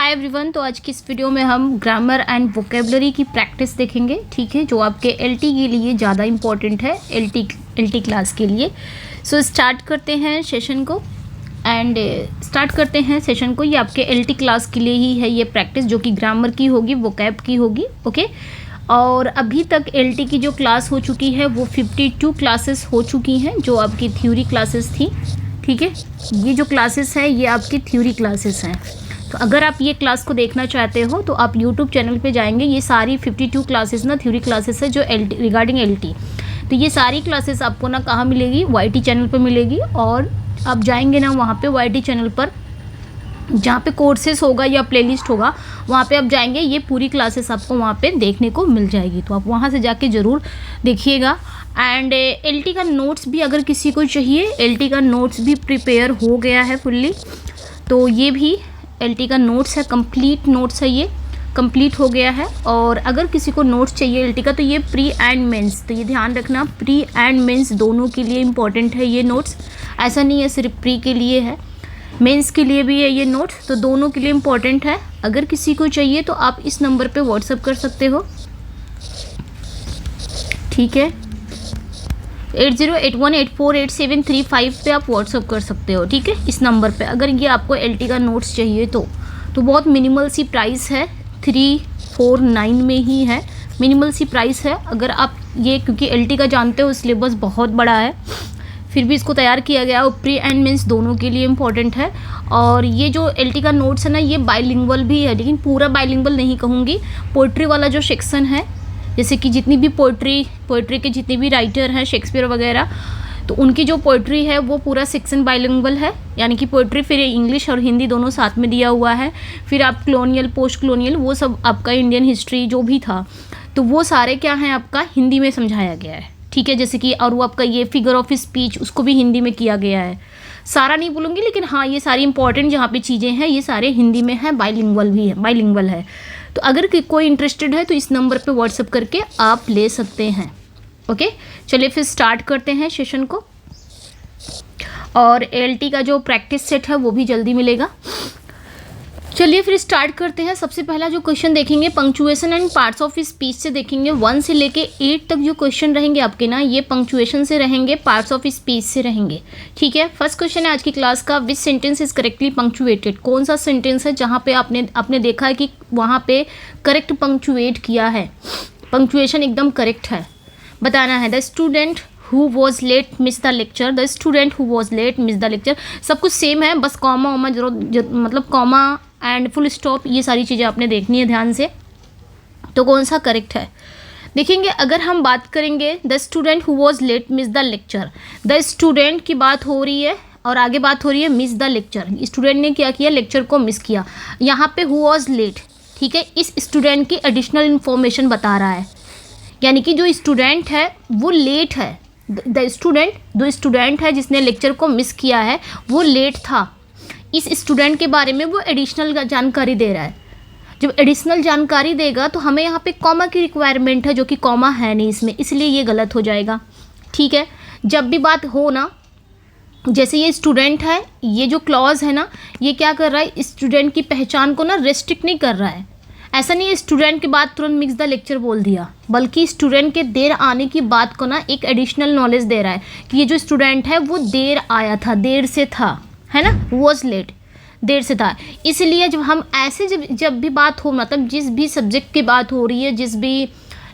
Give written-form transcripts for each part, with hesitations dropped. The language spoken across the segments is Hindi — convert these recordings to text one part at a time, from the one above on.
Hi everyone. तो आज की इस वीडियो में हम ग्रामर एंड वोकेबलरी की प्रैक्टिस देखेंगे, ठीक है, जो आपके एलटी के लिए ज़्यादा इम्पॉर्टेंट है, एलटी क्लास के लिए। सो स्टार्ट करते हैं सेशन को ये आपके एलटी क्लास के लिए ही है ये प्रैक्टिस, जो कि ग्रामर की होगी, वोकैब की होगी, ओके। और अभी तक एलटी की जो क्लास हो चुकी है वो 52 क्लासेस हो चुकी हैं, जो आपकी थ्योरी क्लासेस थी, ठीक है। ये जो क्लासेस हैं ये आपकी थ्योरी क्लासेस हैं। तो अगर आप ये क्लास को देखना चाहते हो तो आप यूट्यूब चैनल पे जाएंगे। ये सारी 52 क्लासेस ना थ्योरी क्लासेस है, जो रिगार्डिंग एलटी। तो ये सारी क्लासेस आपको ना कहाँ मिलेगी, वाईटी चैनल पे मिलेगी। और आप जाएंगे ना वहाँ पे वाईटी चैनल पर, जहाँ पे कोर्सेस होगा या प्लेलिस्ट होगा, वहाँ पे आप जाएंगे, ये पूरी क्लासेस आपको वहाँ पे देखने को मिल जाएगी। तो आप वहाँ से जाके ज़रूर देखिएगा। एंड एलटी का नोट्स भी अगर किसी को चाहिए, एलटी का नोट्स भी प्रिपेयर हो गया है फुल्ली। तो ये भी एलटी का नोट्स है, कंप्लीट नोट्स है, ये कंप्लीट हो गया है। और अगर किसी को नोट्स चाहिए एलटी का, तो ये प्री एंड मेंस, तो ये ध्यान रखना, प्री एंड मेंस दोनों के लिए इम्पॉर्टेंट है ये नोट्स। ऐसा नहीं है सिर्फ प्री के लिए है, मेंस के लिए भी है ये नोट्स, तो दोनों के लिए इम्पॉर्टेंट है। अगर किसी को चाहिए तो आप इस नंबर पे व्हाट्सअप कर सकते हो, ठीक है। 8081848735 पे आप व्हाट्सअप कर सकते हो, ठीक है, इस नंबर पे। अगर ये आपको एलटी का नोट्स चाहिए तो बहुत मिनिमल सी प्राइस है, 349 में ही है, मिनिमल सी प्राइस है। अगर आप ये, क्योंकि एलटी का जानते हो सिलेबस बहुत बड़ा है, फिर भी इसको तैयार किया गया और प्री एंड मेंस दोनों के लिए इम्पॉर्टेंट है। और ये जो एलटी का नोट्स है ना, ये बाइलिंगुअल भी है, लेकिन पूरा बाइलिंगुअल नहीं कहूँगी। पोइट्री वाला जो सेक्शन है, जैसे कि जितनी भी पोइट्री के जितने भी राइटर हैं, शेक्सपियर वगैरह, तो उनकी जो पोइट्री है वो पूरा सेक्शन बाइलिंगुअल है, यानी कि पोइट्री फिर इंग्लिश और हिंदी दोनों साथ में दिया हुआ है। फिर आप कॉलोनियल, पोस्ट कॉलोनियल, वो सब आपका इंडियन हिस्ट्री जो भी था, तो वो सारे क्या हैं आपका हिंदी में समझाया गया है, ठीक है। जैसे कि और वो आपका ये फिगर ऑफ स्पीच, उसको भी हिंदी में किया गया है। सारा नहीं बोलूँगी, लेकिन हाँ, ये सारी इंपॉर्टेंट जहाँ पे चीज़ें हैं ये सारे हिंदी में है, बाइलिंगुअल है। तो अगर कोई इंटरेस्टेड है तो इस नंबर पे व्हाट्सअप करके आप ले सकते हैं, ओके। चलिए फिर स्टार्ट करते हैं सेशन को। और एलटी का जो प्रैक्टिस सेट है वो भी जल्दी मिलेगा। चलिए फिर स्टार्ट करते हैं। सबसे पहला जो क्वेश्चन देखेंगे, punctuation and parts of speech से देखेंगे। 1 से लेके 8 तक जो क्वेश्चन रहेंगे आपके ना, ये पंक्चुएशन से रहेंगे, पार्ट्स ऑफ स्पीच से रहेंगे, ठीक है। फर्स्ट क्वेश्चन है आज की क्लास का, विच सेंटेंस इज करेक्टली पंक्चुएटेड। कौन सा सेंटेंस है जहाँ पे आपने देखा है कि वहाँ पे करेक्ट पंक्चुएट किया है, पंक्चुएशन एकदम करेक्ट है, बताना है। The student who was late miss the lecture, the student who was late miss the lecture, सब कुछ सेम है, बस कॉमा वॉमा मतलब कॉमा एंड फुल स्टॉप, ये सारी चीज़ें आपने देखनी है ध्यान से। तो कौन सा करेक्ट है देखेंगे। अगर हम बात करेंगे the student who was late miss the lecture, the student की बात हो रही है और आगे बात हो रही है मिस द लेक्चर। स्टूडेंट ने क्या किया, लेक्चर को मिस किया। यहाँ पे हु वॉज लेट, ठीक है, इस स्टूडेंट की एडिशनल इन्फॉर्मेशन बता रहा है, यानी कि जो स्टूडेंट है वो लेट है। द स्टूडेंट, जो स्टूडेंट है जिसने लेक्चर को मिस किया है वो लेट था। इस स्टूडेंट के बारे में वो एडिशनल जानकारी दे रहा है। जब एडिशनल जानकारी देगा तो हमें यहाँ पे कॉमा की रिक्वायरमेंट है, जो कि कॉमा है नहीं इसमें, इसलिए ये गलत हो जाएगा, ठीक है। जब भी बात हो ना, जैसे ये स्टूडेंट है, ये जो क्लॉज है ना, ये क्या कर रहा है, स्टूडेंट की पहचान को ना रेस्ट्रिक्ट नहीं कर रहा है। ऐसा नहीं है स्टूडेंट के बाद तुरंत मिस द लेक्चर बोल दिया, बल्कि स्टूडेंट के देर आने की बात को ना एक एडिशनल नॉलेज दे रहा है कि ये जो स्टूडेंट है वो देर आया था, देर से था, है ना, वॉज लेट, देर से था। इसलिए जब हम ऐसे जब भी बात हो, मतलब जिस भी सब्जेक्ट की बात हो रही है, जिस भी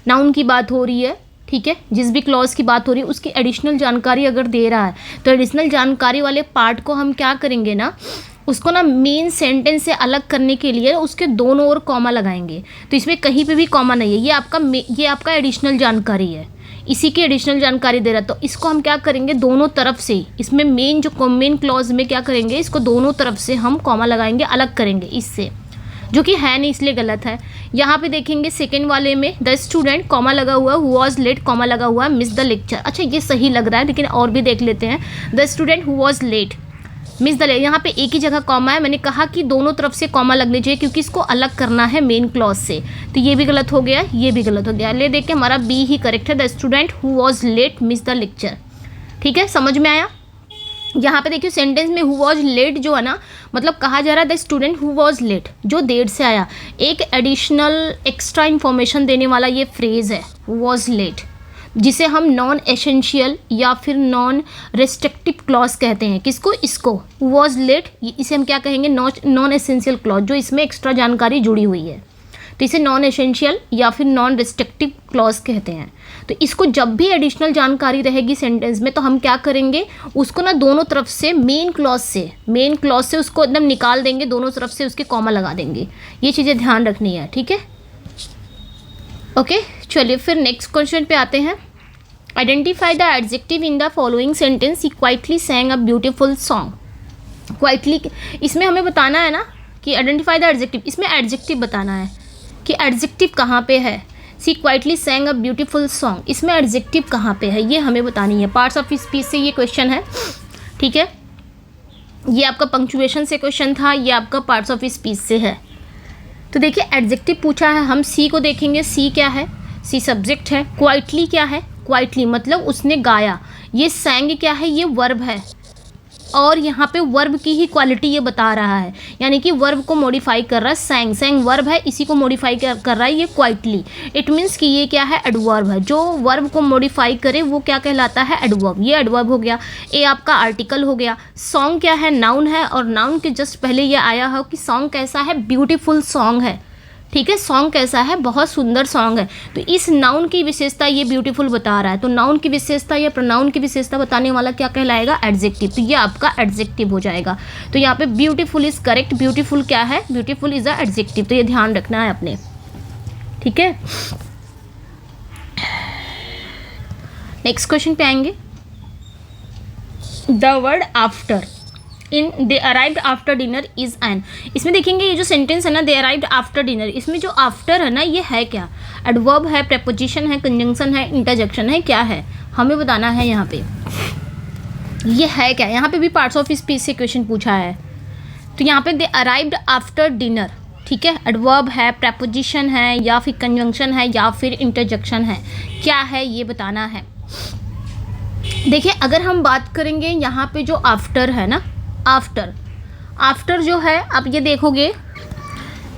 नाउन की बात हो रही है, ठीक है, जिस भी क्लॉज की बात हो रही है, उसकी एडिशनल जानकारी अगर दे रहा है, तो एडिशनल जानकारी वाले पार्ट को हम क्या करेंगे ना, उसको ना मेन सेंटेंस से अलग करने के लिए उसके दोनों ओर कॉमा लगाएंगे। तो इसमें कहीं पे भी कॉमा नहीं है, ये आपका एडिशनल जानकारी है, इसी की एडिशनल जानकारी दे रहा है। तो इसको हम क्या करेंगे, दोनों तरफ से, इसमें मेन क्लॉज में क्या करेंगे, इसको दोनों तरफ से हम कॉमा लगाएंगे, अलग करेंगे इससे, जो कि है नहीं, इसलिए गलत है। यहाँ पे देखेंगे सेकेंड वाले में, द स्टूडेंट कॉमा लगा हुआ, हु वॉज लेट कॉमा लगा हुआ, मिस द लेक्चर। अच्छा, ये सही लग रहा है, लेकिन और भी देख लेते हैं। The student who was late miss the lecture, यहाँ पे एक ही जगह कॉमा है, मैंने कहा कि दोनों तरफ से कॉमा लगने चाहिए, क्योंकि इसको अलग करना है मेन क्लॉज से। तो ये भी गलत हो गया, ये भी गलत हो गया। ले देख के हमारा बी ही करेक्ट है, the student who was late miss the lecture, ठीक है, समझ में आया। यहाँ पे देखिए सेंटेंस में हु वॉज लेट जो है ना, मतलब कहा जा रहा है the student who was late, जो देर से आया। एक एडिशनल एक्स्ट्रा इन्फॉर्मेशन देने वाला ये फ्रेज है हु वॉज लेट, जिसे हम नॉन एसेंशियल या फिर नॉन रेस्ट्रिक्टिव क्लॉज कहते हैं। किसको? इसको, हु वॉज लेट, इसे हम क्या कहेंगे? नॉन एसेंशियल क्लॉज, जो इसमें एक्स्ट्रा जानकारी जुड़ी हुई है, तो इसे नॉन एसेंशियल या फिर नॉन रेस्ट्रिक्टिव क्लॉज कहते हैं। तो इसको जब भी एडिशनल जानकारी रहेगी सेंटेंस में, तो हम क्या करेंगे, उसको ना दोनों तरफ से मेन क्लॉज से उसको एकदम निकाल देंगे, दोनों तरफ से उसके कॉमा लगा देंगे। ये चीज़ें ध्यान रखनी है, ठीक है। ओके, चलिए फिर नेक्स्ट क्वेश्चन पे आते हैं। Identify the adjective in the following sentence, he quietly sang a beautiful song. Quietly, इसमें हमें बताना है ना कि आइडेंटिफाई द एडजेक्टिव, इसमें एडजेक्टिव बताना है कि एडजेक्टिव कहाँ पे है। See quietly sang a beautiful song, इसमें एडजेक्टिव कहाँ पे है ये हमें बतानी है। पार्ट्स ऑफ स्पीच से ये क्वेश्चन है, ठीक है। ये आपका पंक्चुएशन से क्वेश्चन था, ये आपका पार्ट्स ऑफ स्पीच से है। तो देखिए एडजेक्टिव पूछा है, हम सी को देखेंगे। सी क्या है? सी सब्जेक्ट है। क्वाइटली क्या है? क्वाइटली मतलब उसने गाया। ये सैंग क्या है? ये वर्ब है, और यहाँ पे वर्ब की ही क्वालिटी ये बता रहा है, यानी कि वर्ब को मॉडिफाई कर रहा है। सैंग वर्ब है, इसी को मॉडिफाई कर रहा है ये क्वाइटली। इट मीन्स कि ये क्या है? एडवर्ब है। जो वर्ब को मॉडिफाई करे वो क्या कहलाता है? एडवर्ब। ये एडवर्ब हो गया। ए आपका आर्टिकल हो गया। सॉन्ग क्या है? नाउन है, और नाउन के जस्ट पहले ये आया है कि सॉन्ग कैसा है? ब्यूटीफुल सॉन्ग है, ठीक है। सॉन्ग कैसा है? बहुत सुंदर सॉन्ग है। तो इस नाउन की विशेषता ये ब्यूटीफुल बता रहा है, तो नाउन की विशेषता या प्रोनाउन की विशेषता बताने वाला क्या कहलाएगा? एडजेक्टिव। तो ये आपका एडजेक्टिव हो जाएगा। तो यहाँ पे ब्यूटीफुल इज करेक्ट। ब्यूटीफुल क्या है? Beautiful is a adjective. तो ये ध्यान रखना है अपने, ठीक है। नेक्स्ट क्वेश्चन पे आएंगे। The word after in they arrived after dinner is an, इसमें देखेंगे ये जो सेंटेंस है ना, दे अराइव्ड आफ्टर डिनर, इसमें जो आफ्टर है ना ये है क्या? एडवर्ब है, प्रेपोजिशन है, कंजंक्शन है, इंटरजेक्शन है, क्या है हमें बताना है। यहाँ पे ये है क्या? यहाँ पे भी पार्ट्स ऑफ स्पीच से क्वेश्चन पूछा है। तो यहाँ पे दे अराइव्ड आफ्टर डिनर, ठीक है। एडवर्ब है, प्रेपोजिशन है, या फिर कंजंक्शन है, या फिर इंटरजेक्शन है, क्या है ये बताना है। देखिए अगर हम बात करेंगे यहाँ पे जो आफ्टर है ना, आफ्टर जो है, आप ये देखोगे,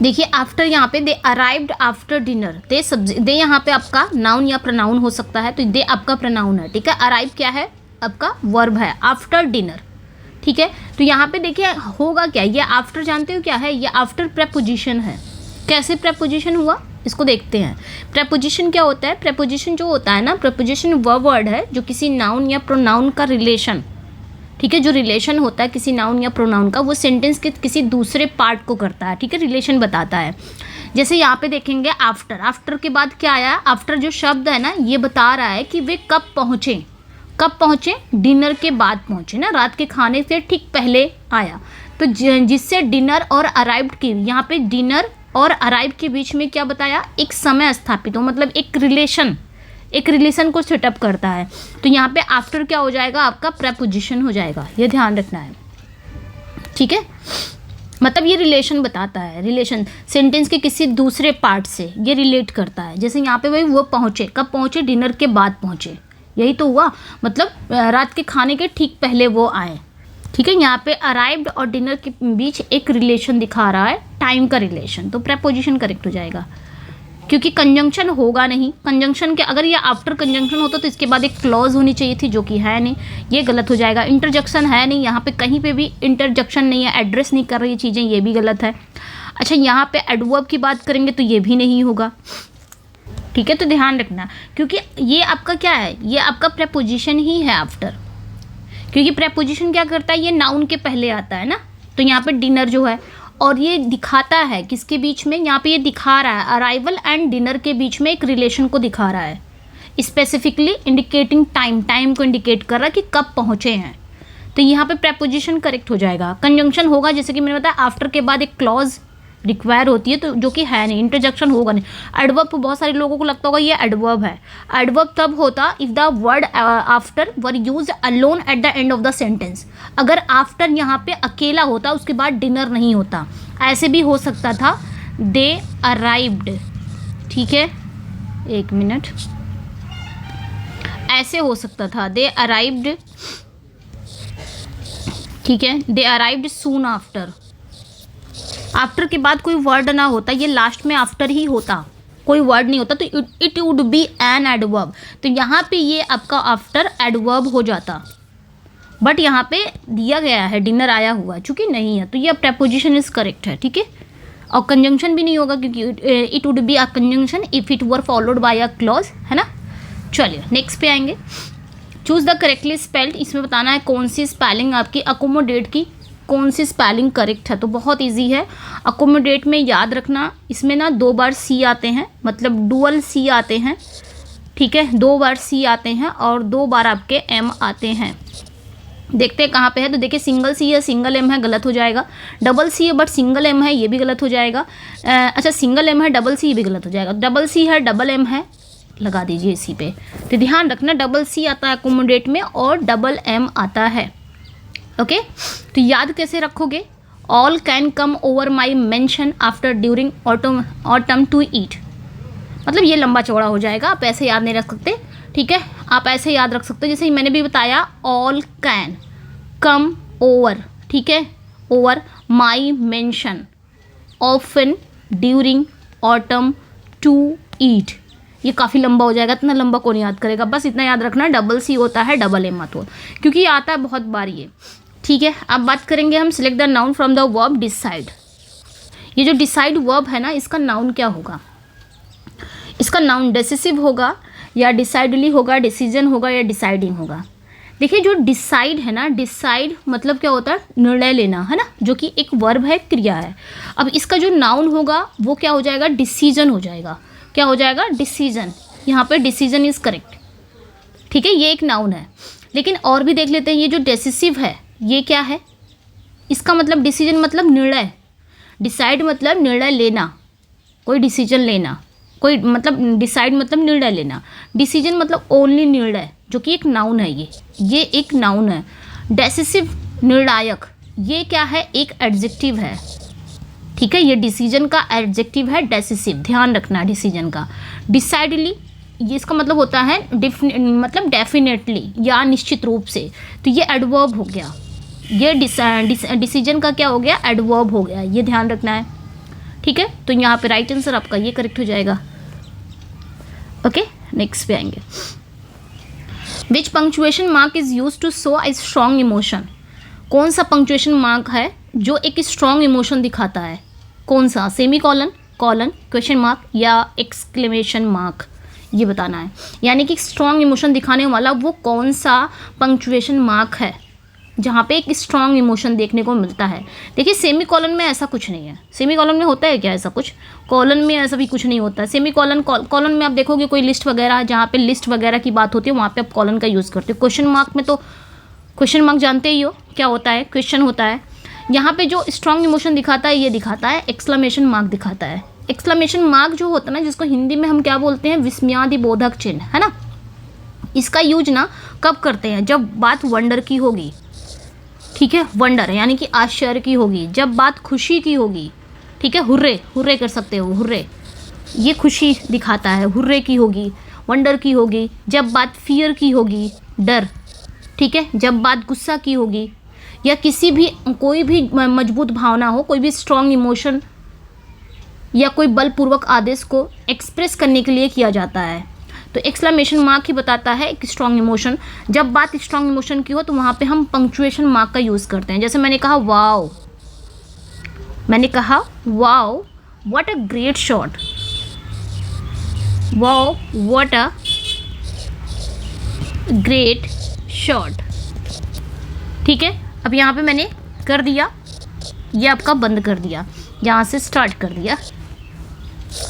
देखिए आफ्टर यहाँ पे दे अराइव्ड आफ्टर डिनर, दे सब्जेक्ट, दे यहाँ पे आपका नाउन या प्रोनाउन हो सकता है, तो दे आपका प्रोनाउन है, ठीक है। अराइव क्या है? आपका वर्ब है। आफ्टर डिनर, ठीक है। तो यहाँ पे देखिए होगा क्या, ये आफ्टर जानते हो क्या है? ये आफ्टर प्रेपोजिशन है। कैसे प्रेपोजिशन हुआ इसको देखते हैं। प्रेपोजिशन क्या होता है? प्रेपोजिशन जो होता है ना, प्रेपोजिशन वह वर्ड है जो किसी नाउन या प्रोनाउन का रिलेशन, ठीक है, जो रिलेशन होता है किसी नाउन या प्रोनाउन का, वो सेंटेंस के किसी दूसरे पार्ट को करता है, ठीक है, रिलेशन बताता है। जैसे यहाँ पे देखेंगे आफ्टर, आफ्टर के बाद क्या आया? आफ्टर जो शब्द है ना, ये बता रहा है कि वे कब पहुँचे। कब पहुँचे? डिनर के बाद पहुँचे ना, रात के खाने से ठीक पहले आया। तो जिससे डिनर और अराइव्ड की, यहाँ पे डिनर और अराइव के बीच में क्या बताया? एक समय स्थापित हो, मतलब एक रिलेशन को सेटअप करता है। तो यहाँ पे आफ्टर क्या हो जाएगा? आपका प्रेपोजिशन हो जाएगा, ये ध्यान रखना है, ठीक है। मतलब ये रिलेशन बताता है, रिलेशन सेंटेंस के किसी दूसरे पार्ट से ये रिलेट करता है। जैसे यहाँ पे भाई वो पहुँचे, कब पहुँचे? डिनर के बाद पहुँचे, यही तो हुआ, मतलब रात के खाने के ठीक पहले वो आए, ठीक है। यहाँ पे अराइव्ड और डिनर के बीच एक रिलेशन दिखा रहा है, टाइम का रिलेशन, तो प्रेपोजिशन करेक्ट हो जाएगा, क्योंकि कंजंक्शन होगा नहीं। कंजंक्शन के अगर ये आफ्टर कंजंक्शन होता तो इसके बाद एक क्लॉज होनी चाहिए थी, जो कि है नहीं, ये गलत हो जाएगा। इंटरजेक्शन है नहीं, यहाँ पे कहीं पे भी इंटरजेक्शन नहीं है, एड्रेस नहीं कर रही चीज़ें, ये भी गलत है। अच्छा यहाँ पे एडवर्ब की बात करेंगे तो ये भी नहीं होगा, ठीक है। तो ध्यान रखना, क्योंकि ये आपका क्या है? ये आपका प्रेपोजिशन ही है आफ्टर, क्योंकि प्रेपोजिशन क्या करता है? ये नाउन के पहले आता है ना। तो यहाँ पे डिनर जो है, और ये दिखाता है किसके बीच में? यहाँ पे ये दिखा रहा है अराइवल एंड डिनर के बीच में एक रिलेशन को दिखा रहा है, स्पेसिफिकली इंडिकेटिंग टाइम को इंडिकेट कर रहा है कि कब पहुँचे हैं। तो यहाँ पे प्रेपोजिशन करेक्ट हो जाएगा। कंजंक्शन होगा, जैसे कि मैंने बताया आफ्टर के बाद एक क्लॉज रिक्वायर होती है, तो जो कि है नहीं, इंटरजेक्शन होगा नहीं। एडवर्ब बहुत सारे लोगों को लगता होगा ये एडवर्ब है। एडवर्ब तब होता if the word after were used alone at the end of the sentence. अगर आफ्टर यहाँ पे अकेला होता, उसके बाद डिनर नहीं होता। ऐसे भी हो सकता था दे अराइव्ड, ठीक है, एक मिनट, ऐसे हो सकता था दे अराइव्ड ठीक है, दे अराइव्ड सून आफ्टर। आफ्टर के बाद कोई वर्ड ना होता, ये लास्ट में आफ्टर ही होता, कोई वर्ड नहीं होता, तो it would be an adverb. तो यहाँ पे ये आपका आफ्टर एडवर्ब हो जाता, बट यहाँ पे दिया गया है डिनर आया हुआ, चूँकि नहीं है तो ये अब प्रेपोजिशन इज करेक्ट है। ठीक है, और कंजंक्शन भी नहीं होगा क्योंकि it would be a conjunction if it were followed by a clause, है ना। चलिए नेक्स्ट पे आएंगे। चूज द करेक्टली स्पेल्ड, इसमें बताना है कौन सी स्पेलिंग आपकी अकोमोडेट की कौन सी स्पेलिंग करेक्ट है। तो बहुत इजी है, अकोमोडेट में याद रखना, इसमें ना 2 बार सी आते हैं, मतलब डुअल सी आते हैं। ठीक है, 2 बार सी आते हैं और 2 बार आपके एम आते हैं। देखते हैं कहाँ पे है, तो देखिए सिंगल सी है सिंगल एम है, गलत हो जाएगा। डबल सी है बट सिंगल एम है, ये भी गलत हो जाएगा। अच्छा सिंगल एम है डबल सी, ये भी गलत हो जाएगा। डबल सी है डबल एम है, लगा दीजिए इसी पे। तो ध्यान रखना डबल सी आता है अकोमोडेट में और डबल एम आता है। ओके, तो याद कैसे रखोगे, all can come over my mansion after during autumn to eat, मतलब ये लंबा चौड़ा हो जाएगा, आप ऐसे याद नहीं रख सकते। ठीक है, आप ऐसे याद रख सकते हो जैसे मैंने भी बताया, ऑल कैन कम ओवर, ठीक है, over my mansion often during autumn to eat. ये काफ़ी लंबा हो जाएगा, इतना लंबा कौन याद करेगा, बस इतना याद रखना डबल सी होता है डबल एम मत हो, क्योंकि ये आता है बहुत बार ये। ठीक है, अब बात करेंगे हम select the noun from the verb decide. ये जो डिसाइड वर्ब है ना, इसका नाउन क्या होगा, इसका नाउन डेसिसिव होगा या डिसाइडली होगा, डिसीजन होगा या डिसाइडिंग होगा। देखिए जो डिसाइड है ना, डिसाइड मतलब क्या होता है, निर्णय लेना, है ना, जो कि एक वर्ब है, क्रिया है। अब इसका जो नाउन होगा वो क्या हो जाएगा, डिसीजन हो जाएगा। क्या हो जाएगा, डिसीजन। यहाँ पे डिसीजन इज करेक्ट। ठीक है, ये एक नाउन है। लेकिन और भी देख लेते हैं, ये जो डेसिसिव है ये क्या है, इसका मतलब डिसीजन मतलब निर्णय, डिसाइड मतलब निर्णय लेना, कोई डिसीजन लेना, कोई मतलब डिसाइड मतलब निर्णय लेना, डिसीजन मतलब ओनली निर्णय, जो कि एक नाउन है। ये एक नाउन है। डेसिसिव निर्णायक, ये क्या है, एक एडजेक्टिव है। ठीक है, ये डिसीजन का एडजेक्टिव है डेसिसिव, ध्यान रखना डिसीजन का। डिसाइडली, ये इसका मतलब होता है मतलब डेफिनेटली या निश्चित रूप से, तो ये एडवर्ब हो गया। ये डिसीजन का क्या हो गया, एडवर्ब हो गया, ये ध्यान रखना है। ठीक है, तो यहाँ पे राइट आंसर आपका ये करेक्ट हो जाएगा। ओके, नेक्स्ट पे आएंगे। Which punctuation mark is use to show a strong emotion, कौन सा पंक्चुएशन मार्क है जो एक स्ट्रॉन्ग इमोशन दिखाता है, कौन सा, semi colon, colon, question mark या एक्सक्लेमेशन मार्क, ये बताना है। यानी कि स्ट्रॉन्ग इमोशन दिखाने वाला वो कौन सा पंक्चुएशन मार्क है जहाँ पे एक स्ट्रॉन्ग इमोशन देखने को मिलता है। देखिए सेमी कॉलन में ऐसा कुछ नहीं है, सेमी कॉलन में होता है क्या ऐसा कुछ, कॉलन में ऐसा भी कुछ नहीं होता है। सेमी कॉलन, कॉलन में आप देखोगे कोई लिस्ट वगैरह, जहाँ पे लिस्ट वगैरह की बात होती है वहाँ पे आप कॉलन का यूज़ करते हो। क्वेश्चन मार्क में तो क्वेश्चन मार्क जानते ही हो क्या होता है, क्वेश्चन होता है। यहाँ पे जो स्ट्रॉन्ग इमोशन दिखाता है ये दिखाता है एक्सक्लेमेशन मार्क दिखाता है। एक्सक्लेमेशन मार्क जो होता है ना, जिसको हिंदी में हम क्या बोलते हैं, विस्मयादिबोधक चिन्ह, है ना। इसका यूज ना कब करते हैं, जब बात वंडर की होगी। ठीक है, वंडर यानी कि आश्चर्य की होगी, जब बात खुशी की होगी। ठीक है, हुर्रे, हुर्रे कर सकते हो, हुर्रे, ये खुशी दिखाता है, हुर्रे की होगी, वंडर की होगी। जब बात फियर की होगी, डर। ठीक है, जब बात गुस्सा की होगी या किसी भी कोई भी मजबूत भावना हो, कोई भी स्ट्रॉन्ग इमोशन या कोई बलपूर्वक आदेश को एक्सप्रेस करने के लिए किया जाता है, तो एक्सक्लेमेशन मार्क ही बताता है एक स्ट्रॉन्ग इमोशन। जब बात स्ट्रॉन्ग इमोशन की हो तो वहाँ पे हम पंक्चुएशन मार्क का यूज़ करते हैं। जैसे मैंने कहा वाओ, मैंने कहा wow what a great shot, wow what a great shot. ठीक है, अब यहाँ पे मैंने कर दिया, ये आपका बंद कर दिया, यहाँ से स्टार्ट कर दिया,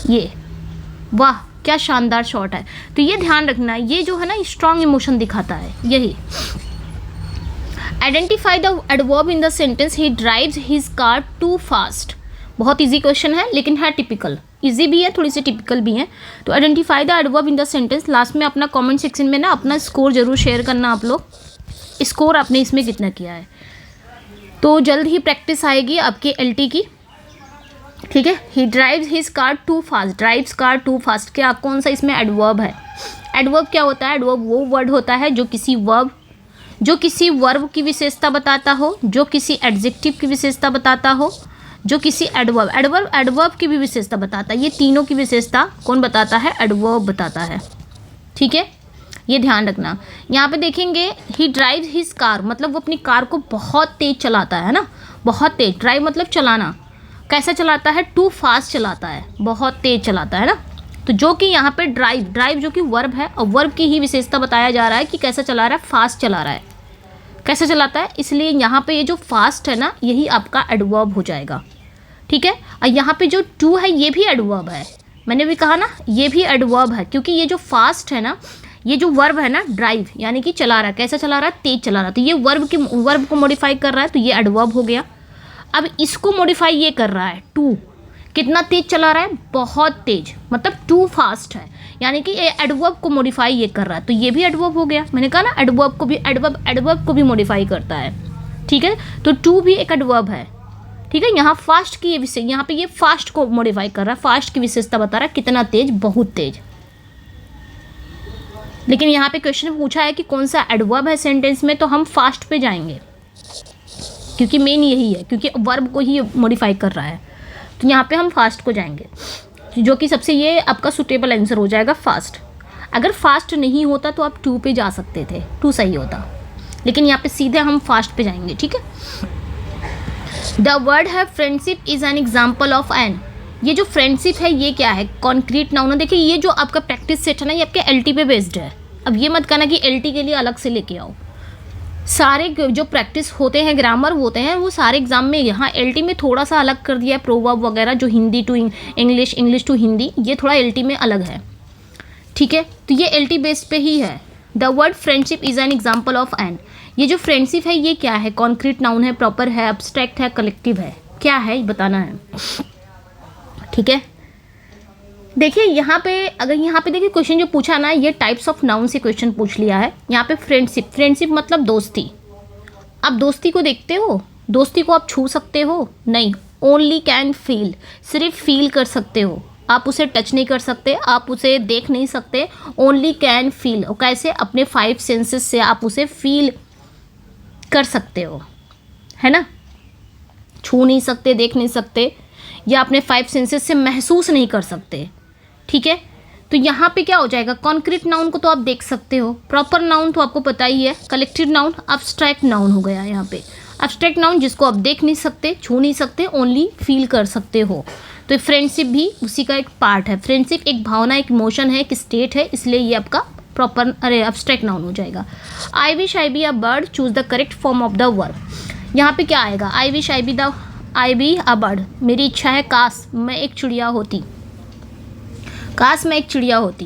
ये वाह क्या शानदार शॉट है। तो ये ध्यान रखना, ये जो है ना स्ट्रॉन्ग इमोशन दिखाता है। यही identify the adverb in the sentence he drives his car too fast. बहुत इजी क्वेश्चन है लेकिन है टिपिकल, इजी भी है थोड़ी सी टिपिकल भी है। तो identify the adverb in the sentence, last में अपना कमेंट सेक्शन में ना अपना स्कोर जरूर शेयर करना, आप लोग स्कोर आपने इसमें कितना किया है। तो जल्द ही प्रैक्टिस आएगी आपकी एलटी की। ठीक है, he drives his car too fast, drives car too fast, क्या कौन सा इसमें एडवर्ब है। एडवर्ब क्या होता है, एडवर्ब वो वर्ड होता है जो किसी वर्ब जो किसी वर्ब की विशेषता बताता हो, जो किसी एडजेक्टिव की विशेषता बताता हो, जो किसी एडवर्ब एडवर्ब की भी विशेषता बताता है। ये तीनों की विशेषता कौन बताता है? एडवर्ब बताता है। ठीक है, ये ध्यान रखना। यहाँ पे देखेंगे ही ड्राइव हिज कार, मतलब वो अपनी कार को बहुत तेज चलाता है ना, बहुत तेज। ड्राइव मतलब चलाना, कैसा चलाता है? टू फास्ट चलाता है, बहुत तेज चलाता है ना। तो जो कि यहाँ पे ड्राइव जो कि वर्ब है, और वर्ब की ही विशेषता बताया जा रहा है कि कैसा चला रहा है? फास्ट चला रहा है। कैसे चलाता है? इसलिए यहाँ पे ये जो फास्ट है ना, यही आपका एडवर्ब हो जाएगा। ठीक है, और यहाँ पे जो टू है ये भी एडवर्ब है, मैंने भी कहा ना ये भी एडवर्ब है, क्योंकि ये जो फास्ट है ना, ये जो वर्ब है ना ड्राइव, यानी कि चला रहा है, कैसा चला रहा है? तेज चला रहा है। तो ये वर्ब को मॉडिफाई कर रहा है, तो ये एडवर्ब हो गया। अब इसको मॉडिफाई ये कर रहा है टू, कितना तेज चला रहा है? बहुत तेज, मतलब टू फास्ट है, यानी कि ये एडवर्ब को मॉडिफाई ये कर रहा है, तो ये भी एडवर्ब हो गया। मैंने कहा ना एडवर्ब को भी मॉडिफाई करता है। ठीक है, तो टू भी एक एडवर्ब है। ठीक है, यहाँ फास्ट की ये यहाँ पे ये फास्ट को मॉडिफाई कर रहा है, फास्ट की विशेषता बता रहा है, कितना तेज? बहुत तेज। लेकिन यहाँ पे क्वेश्चन पूछा है कि कौन सा एडवर्ब है सेंटेंस में, तो हम फास्ट पे जाएंगे, क्योंकि मेन यही है, क्योंकि वर्ब को ही मॉडिफाई कर रहा है। तो यहाँ पे हम फास्ट को जाएंगे, जो कि सबसे ये आपका सुटेबल आंसर हो जाएगा, फास्ट। अगर फास्ट नहीं होता तो आप टू पे जा सकते थे, टू सही होता, लेकिन यहाँ पे सीधे हम फास्ट पे जाएंगे। ठीक है, द वर्ड है friendship is an example of an. ये जो फ्रेंडशिप है ये क्या है? कॉन्क्रीट नाउन है। देखिए ये जो आपका प्रैक्टिस सेट है ना, ये आपके एलटी पे बेस्ड है। अब ये मत कहना कि एलटी के लिए अलग से लेके आओ। सारे जो प्रैक्टिस होते हैं, ग्रामर होते हैं, वो सारे एग्जाम में, यहाँ एलटी में थोड़ा सा अलग कर दिया है, प्रोवर्ब वगैरह, जो Hindi to English, English to Hindi, ये थोड़ा एलटी में अलग है। ठीक है, तो ये एलटी बेस्ड पे ही है। The word friendship is an example of an. ये जो फ्रेंडशिप है ये क्या है? कॉन्क्रीट नाउन है, प्रॉपर है, अब्स्ट्रैक्ट है, कलेक्टिव है, क्या है ये बताना है। ठीक है, देखिए यहाँ पे, अगर यहाँ पे देखिए क्वेश्चन जो पूछा ना, ये टाइप्स ऑफ नाउन से क्वेश्चन पूछ लिया है। यहाँ पे फ्रेंडशिप मतलब दोस्ती। आप दोस्ती को देखते हो? दोस्ती को आप छू सकते हो? नहीं, ओनली कैन फील, सिर्फ फील कर सकते हो, आप उसे टच नहीं कर सकते, आप उसे देख नहीं सकते। ओनली कैन फील, और कैसे? अपने 5 सेंसेस से आप उसे फील कर सकते हो, है ना। छू नहीं सकते, देख नहीं सकते, या अपने 5 सेंसेस से महसूस नहीं कर सकते। ठीक है, तो यहाँ पे क्या हो जाएगा? कॉन्क्रीट नाउन को तो आप देख सकते हो, प्रॉपर नाउन तो आपको पता ही है, कलेक्टिव नाउन, अब्स्ट्रैक्ट नाउन हो गया यहाँ पे। अब्स्ट्रैक्ट नाउन जिसको आप देख नहीं सकते, छू नहीं सकते, ओनली फील कर सकते हो। तो फ्रेंडशिप भी उसी का एक पार्ट है। फ्रेंडशिप एक भावना, एक इमोशन है, एक स्टेट है, इसलिए ये आपका प्रॉपर अब्स्ट्रैक्ट नाउन हो जाएगा। I wish I be a bird, choose the correct form of the verb. यहाँ पे क्या आएगा? I wish I be a bird, मेरी इच्छा है काश मैं एक चिड़िया होती, काश मैं एक चिड़िया होती।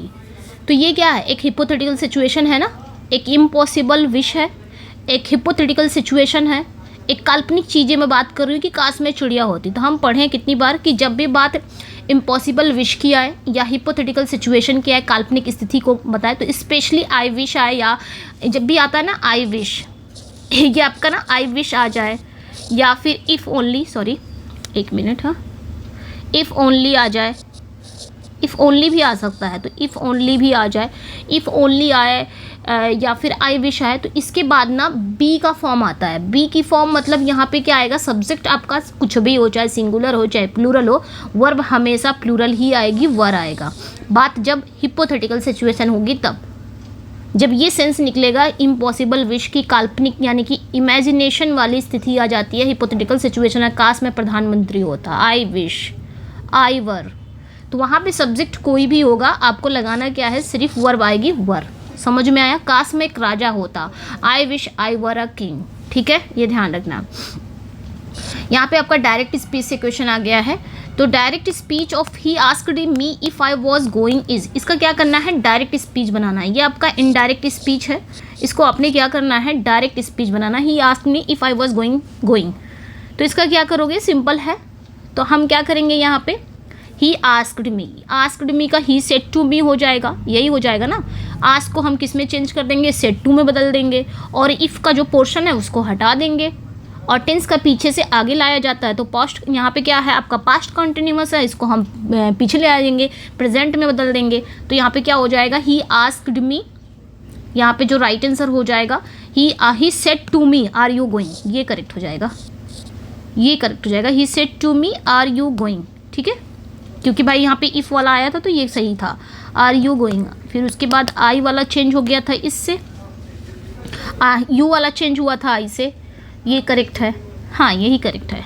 तो ये क्या है? एक हिपोथेटिकल सिचुएशन है ना, एक इम्पॉसिबल विश है, एक हिपोथेटिकल सिचुएशन है, एक काल्पनिक चीज़ें मैं बात कर रही हूँ कि काश मैं चिड़िया होती। तो हम पढ़ें कितनी बार कि जब भी बात इम्पॉसिबल विश की आए या हिपोथेटिकल सिचुएशन की आए, काल्पनिक स्थिति को बताए, तो स्पेशली आई विश आए, या जब भी आता है ना आई विश, ये आपका ना आई विश आ जाए, या फिर इफ़ ओनली, सॉरी एक मिनट, हाँ, इफ़ ओनली आ जाए, इफ़ ओनली भी आ सकता है, तो इफ़ ओनली भी आ जाए, इफ़ ओनली आए, या फिर आई विश आए, तो इसके बाद ना बी का फॉर्म आता है। बी की फॉर्म मतलब यहाँ पे क्या आएगा? सब्जेक्ट आपका कुछ भी हो, चाहे सिंगुलर हो चाहे प्लूरल हो, वर्ब हमेशा प्लूरल ही आएगी, वर आएगा। बात जब हिपोथेटिकल सिचुएशन होगी तब, जब ये सेंस निकलेगा इम्पॉसिबल विश की, काल्पनिक यानी कि इमेजिनेशन वाली स्थिति आ जाती है, हिपोथेटिकल सिचुएशन है, काश में प्रधानमंत्री होता, आई विश, आई वर, तो वहाँ पे सब्जेक्ट कोई भी होगा, आपको लगाना क्या है? सिर्फ वर्ब आएगी, वर। समझ में आया? काश में एक राजा होता, I wish I were a king. ठीक है, ये ध्यान रखना। यहाँ पे आपका डायरेक्ट स्पीच से क्वेश्चन आ गया है, तो direct speech of he asked me if I was going is, इसका क्या करना है? डायरेक्ट स्पीच बनाना है। ये आपका इनडायरेक्ट स्पीच है, इसको आपने क्या करना है? Direct speech banana. He asked me if I was going, तो इसका क्या करोगे? सिंपल है, तो हम क्या करेंगे यहाँ पे? ही आस्क्ड मी का ही सेड टू मी हो जाएगा, यही हो जाएगा ना। आस्क को हम किस में चेंज कर देंगे? सेड टू में बदल देंगे, और इफ़ का जो पोर्शन है उसको हटा देंगे, और टेंस का पीछे से आगे लाया जाता है, तो पास्ट यहाँ पे क्या है? आपका पास्ट कंटिन्यूअस है, इसको हम पीछे ले आएंगे, प्रेजेंट में बदल देंगे, तो यहाँ पे क्या हो जाएगा? ही आस्क्ड मी यहाँ पे जो राइट आंसर हो जाएगा he said to me are you going, ये करेक्ट हो जाएगा, ये करेक्ट हो जाएगा। He said to me are you going, ठीक है, क्योंकि भाई यहाँ पे इफ़ वाला आया था तो ये सही था, आर यू गोइंग। फिर उसके बाद आई वाला चेंज हो गया था इससे, यू वाला चेंज हुआ था आई से, ये करेक्ट है, हाँ यही करेक्ट है।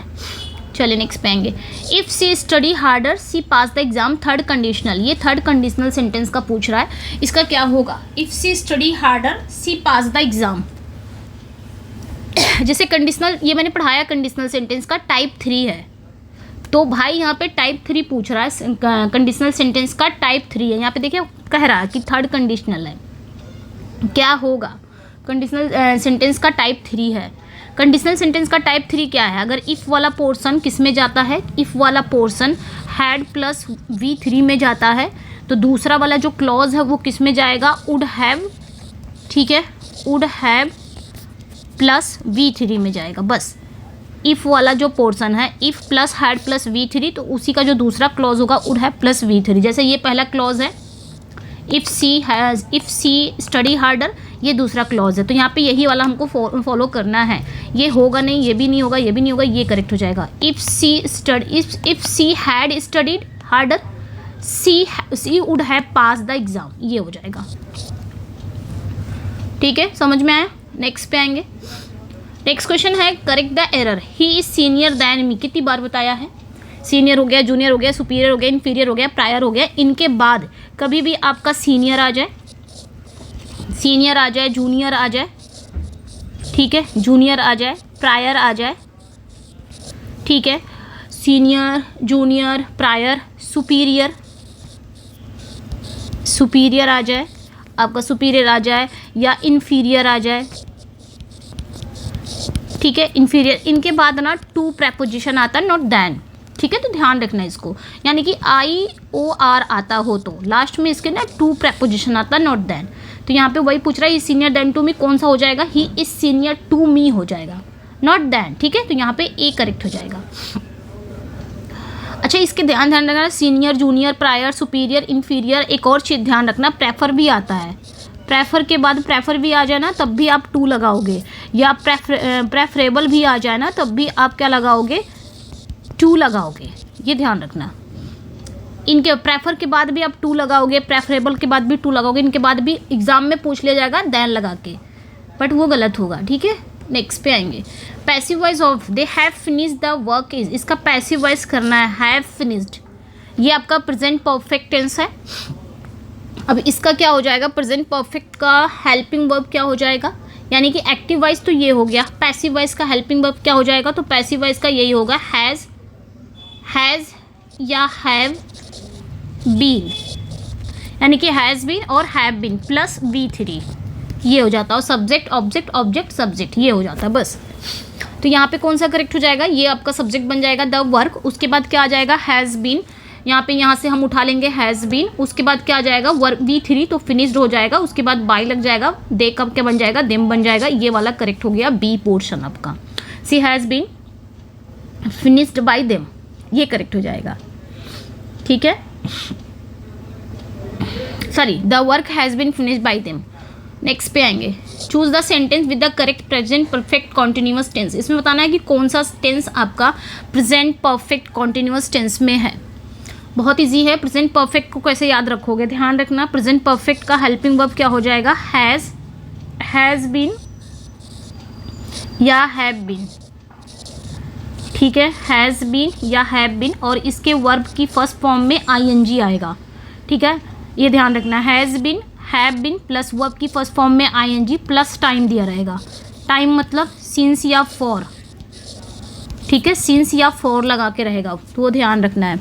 चलिए नेक्स्ट पे आएंगे। If she study harder she pass the exam, third conditional, ये थर्ड कंडीशनल सेंटेंस का पूछ रहा है, इसका क्या होगा। If she study harder she pass the exam, जैसे कंडीशनल, ये मैंने पढ़ाया कंडीशनल सेंटेंस का टाइप 3 है, तो भाई यहाँ पे टाइप 3 पूछ रहा है, कंडीशनल सेंटेंस का टाइप 3 है। यहाँ पे देखिए कह रहा है कि थर्ड कंडीशनल है, क्या होगा, कंडीशनल सेंटेंस का टाइप 3 है। कंडीशनल सेंटेंस का टाइप 3 क्या है, अगर इफ़ वाला पोर्शन किस में जाता है, इफ़ वाला पोर्शन हैड प्लस V3 में जाता है, तो दूसरा वाला जो क्लॉज है वो किस में जाएगा, वुड हैव, ठीक है, वुड हैव प्लस V3 में जाएगा। बस इफ़ वाला जो पोर्शन है, if plus had plus V3, तो उसी का जो दूसरा क्लॉज होगा वुड हैव प्लस V3। जैसे ये पहला क्लॉज है इफ़ सी स्टडी हार्डर, ये दूसरा क्लॉज है, तो यहाँ पे यही वाला हमको फॉलो करना है। ये होगा नहीं, ये भी नहीं होगा, ये भी नहीं होगा, ये करेक्ट हो जाएगा। If she had studied harder she would have pass the exam, ये हो जाएगा, ठीक है, समझ में आया। नेक्स्ट पे आएंगे। नेक्स्ट क्वेश्चन है correct the error, he is senior than me, कितनी बार बताया है, सीनियर हो गया, जूनियर हो गया, सुपीरियर हो गया, इन्फीरियर हो गया, प्रायर हो गया, इनके बाद कभी भी आपका सीनियर आ जाए, सीनियर आ जाए, जूनियर आ जाए, ठीक है, जूनियर आ जाए, प्रायर आ जाए, ठीक है, senior, junior, prior, superior, superior आ जाए, आपका सुपीरियर आ जाए या इन्फीरियर आ जाए, ठीक है, इन्फीरियर, इनके बाद ना टू प्रेपोजिशन आता है, नॉट दैन, ठीक है, तो ध्यान रखना इसको, यानी कि IOR आता हो तो लास्ट में इसके ना टू प्रेपोजिशन आता है, नॉट दैन। तो यहाँ पे वही पूछ रहा है, सीनियर देन टू मी, कौन सा हो जाएगा, he is senior to me हो जाएगा, नॉट दैन, ठीक है, तो यहाँ पे ए करेक्ट हो जाएगा। अच्छा, इसके ध्यान रखना, senior, junior, prior, superior, inferior, एक और चीज़ ध्यान रखना, प्रेफर भी आता है, प्रेफर के बाद प्रेफर भी आ जाए ना तब भी आप टू लगाओगे, या प्रेफरेबल भी आ जाए ना तब भी आप क्या लगाओगे, टू लगाओगे, ये ध्यान रखना। इनके प्रेफर के बाद भी आप टू लगाओगे, प्रेफरेबल के बाद भी टू लगाओगे, इनके बाद भी एग्जाम में पूछ लिया जाएगा दैन लगा के, बट वो गलत होगा, ठीक है। नेक्स्ट पे आएंगे, passive voice of they have finished the work is, इसका पैसिव वॉइस करना है, हैव फिनिश्ड, ये आपका प्रेजेंट परफेक्ट टेंस है। अब इसका क्या हो जाएगा, प्रेजेंट परफेक्ट का हेल्पिंग वर्ब क्या हो जाएगा, यानी कि एक्टिव वॉइस तो ये हो गया, पैसिव वॉइस का हेल्पिंग वर्ब क्या हो जाएगा, तो पैसिव वॉइस का यही होगा, हैज़ या हैव बीन, यानी कि हैज़ बीन और हैव बीन प्लस V3, ये हो जाता है, और सब्जेक्ट ऑब्जेक्ट ऑब्जेक्ट सब्जेक्ट, ये हो जाता है बस। तो यहाँ पे कौन सा करेक्ट हो जाएगा, ये आपका सब्जेक्ट बन जाएगा द वर्क, उसके बाद क्या आ जाएगा, हैज़ बीन, यहाँ से हम उठा लेंगे हैज़ बीन, उसके बाद क्या आ जाएगा, वर्क V3, तो फिनिश्ड हो जाएगा, उसके बाद बाय लग जाएगा, दे कब क्या बन जाएगा, देम बन जाएगा, ये वाला करेक्ट हो गया बी पोर्शन आपका, C has been finished by them, ये करेक्ट हो जाएगा, ठीक है, sorry, the work has been finished by them. Next पे आएंगे, choose the sentence with the correct present perfect continuous tense, इसमें बताना है कि कौन सा टेंस आपका प्रेजेंट परफेक्ट कॉन्टिन्यूअस टेंस में है। बहुत इजी है, प्रेजेंट परफेक्ट को कैसे याद रखोगे, ध्यान रखना, प्रेजेंट परफेक्ट का हेल्पिंग वर्ब क्या हो जाएगा, हैज़ बीन या हैव बीन, ठीक है, हैज़ बीन या हैव बीन, और इसके वर्ब की फर्स्ट फॉर्म में ING आएगा, ठीक है, ये ध्यान रखना, has been, have been plus verb की फर्स्ट फॉर्म में ING प्लस टाइम दिया रहेगा, टाइम मतलब सिंस या फॉर, ठीक है, सिंस या फॉर लगा के रहेगा, तो वो ध्यान रखना है,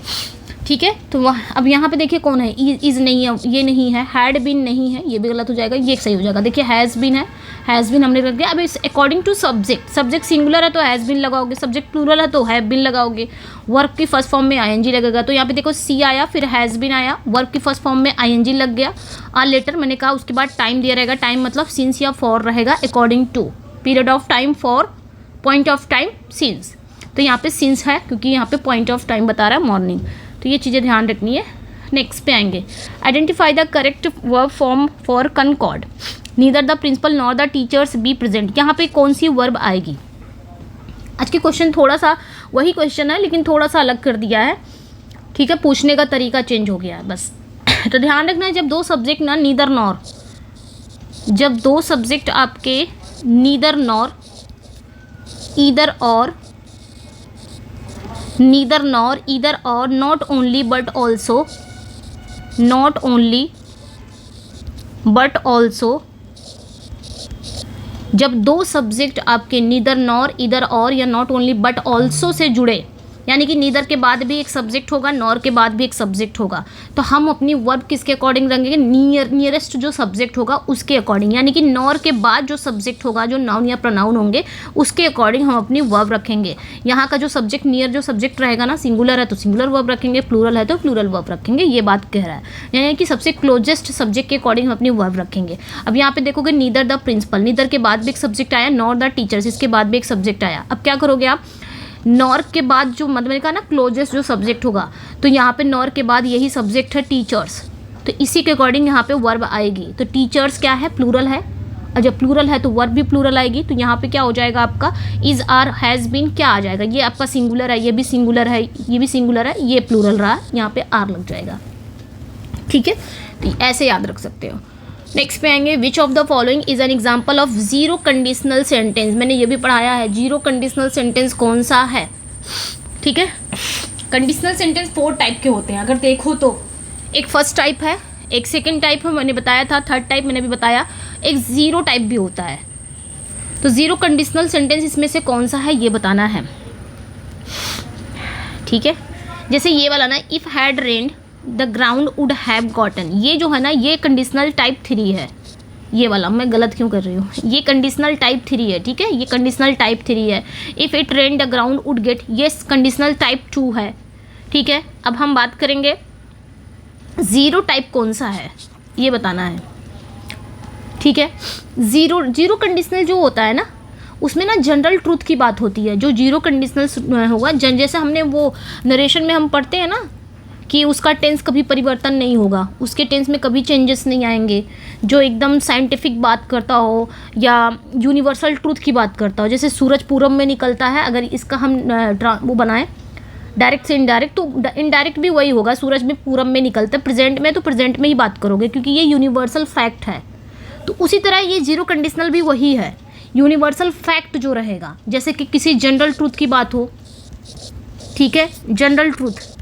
ठीक है। तो अब यहाँ पे देखिए कौन है, इज़ नहीं है, ये नहीं है, हैड बीन नहीं है, ये भी गलत हो जाएगा, ये सही हो जाएगा। देखिए हैज़ बीन है, हैज़ बीन हमने रख दिया। अब इस according to subject, subject singular है तो हैज़ बीन लगाओगे, सब्जेक्ट प्लूरल है तो हैव बीन लगाओगे, वर्ब की फर्स्ट फॉर्म में ING लगेगा, तो यहाँ पे देखो सी आया, फिर हैज़ बीन आया, वर्ब की फर्स्ट फॉर्म में ING लग गया, लेटर मैंने कहा, उसके बाद टाइम दिया रहेगा, टाइम मतलब सिंस या फॉर रहेगा, according to, period of time, for, point of time, since, तो यहाँ पे सिंस है क्योंकि यहाँ पे पॉइंट ऑफ टाइम बता रहा है मॉर्निंग, तो ये चीज़ें ध्यान रखनी है। नेक्स्ट पे आएंगे, identify the correct verb form for concord, neither the principal nor the teachers be present. यहाँ पे कौन सी वर्ब आएगी? आज के क्वेश्चन थोड़ा सा वही क्वेश्चन है लेकिन थोड़ा सा अलग कर दिया है, ठीक है, पूछने का तरीका चेंज हो गया है बस। तो ध्यान रखना है, जब दो सब्जेक्ट ना नीदर नॉर, जब दो सब्जेक्ट आपके नीदर नॉर, ईदर और, नीदर नॉर, ईदर और, not only but also, not only but also, जब दो सब्जेक्ट आपके नीदर नॉर, ईदर और या not only but also say जुड़े, यानी कि नीदर के बाद भी एक सब्जेक्ट होगा, नॉर के बाद भी एक सब्जेक्ट होगा, तो हम अपनी वर्ब किसके अकॉर्डिंग रखेंगे? नियरेस्ट जो सब्जेक्ट होगा उसके अकॉर्डिंग, यानी कि नॉर के बाद जो सब्जेक्ट होगा, जो नाउन या प्रोनाउन होंगे उसके अकॉर्डिंग हम अपनी वर्ब रखेंगे। यहाँ का जो सब्जेक्ट, नियर जो सब्जेक्ट रहेगा ना, सिंगुलर है तो सिंगुलर वर्ब रखेंगे, प्लूरल है तो प्लूरल वर्ब रखेंगे, ये बात कह रहा है, यानी कि सबसे क्लोजेस्ट सब्जेक्ट के अकॉर्डिंग हम अपनी वर्ब रखेंगे। अब यहाँ पे देखोगे नीदर द प्रिंसिपल, नीदर के बाद भी एक सब्जेक्ट आया, नॉर द टीचर्स, इसके बाद भी एक सब्जेक्ट आया। अब क्या करोगे आप? नॉर के बाद जो मतलब का ना क्लोजेस्ट जो सब्जेक्ट होगा, तो यहाँ पे नॉर के बाद यही सब्जेक्ट है टीचर्स, तो इसी के अकॉर्डिंग यहाँ पे वर्ब आएगी। तो टीचर्स क्या है? प्लूरल है, और जब प्लूरल है तो वर्ब भी प्लूरल आएगी। तो यहाँ पे क्या हो जाएगा आपका? इज, आर, हैज़ बीन क्या आ जाएगा? ये आपका सिंगुलर है, ये भी सिंगुलर है, ये भी सिंगुलर है, ये प्लूरल रहा, यहाँ पे आर लग जाएगा, ठीक है। तो ऐसे याद रख सकते हो। नेक्स्ट पे आएंगे, which of the following is an example of zero conditional sentence. मैंने ये भी पढ़ाया है, जीरो कंडीशनल सेंटेंस कौन सा है, ठीक है। कंडीशनल सेंटेंस 4 टाइप के होते हैं अगर देखो तो, एक फर्स्ट टाइप है, एक सेकंड टाइप है, मैंने बताया था, थर्ड टाइप मैंने भी बताया, एक जीरो टाइप भी होता है। तो जीरो कंडीशनल सेंटेंस इसमें से कौन सा है ये बताना है, ठीक है। जैसे ये वाला ना, if had rained the ground would have gotten, ये जो है ना ये कंडीशनल टाइप 3 है। ये वाला मैं गलत क्यों कर रही हूँ, ये कंडीशनल टाइप 3 है, ठीक है, ये कंडीशनल टाइप 3 है। If it rain the ground would get, ये कंडीशनल टाइप 2 है, ठीक है। अब हम बात करेंगे ज़ीरो टाइप कौन सा है ये बताना है, ठीक है। जीरो कंडीशनल जो होता है ना, उसमें ना जनरल ट्रूथ की बात होती है। जो जीरो कंडीशनल होगा, जैसे हमने वो नरेशन में हम पढ़ते हैं ना कि उसका टेंस कभी परिवर्तन नहीं होगा, उसके टेंस में कभी चेंजेस नहीं आएंगे, जो एकदम साइंटिफिक बात करता हो या यूनिवर्सल ट्रूथ की बात करता हो। जैसे सूरज पूरब में निकलता है, अगर इसका हम वो बनाएं डायरेक्ट से इनडायरेक्ट, तो इनडायरेक्ट भी वही होगा, सूरज में पूरब में निकलता है। प्रेजेंट में तो प्रेजेंट में ही बात करोगे क्योंकि ये यूनिवर्सल फैक्ट है। तो उसी तरह ये जीरो कंडीशनल भी वही है, यूनिवर्सल फैक्ट जो रहेगा। जैसे कि किसी जनरल ट्रूथ की बात हो, ठीक है, जनरल ट्रूथ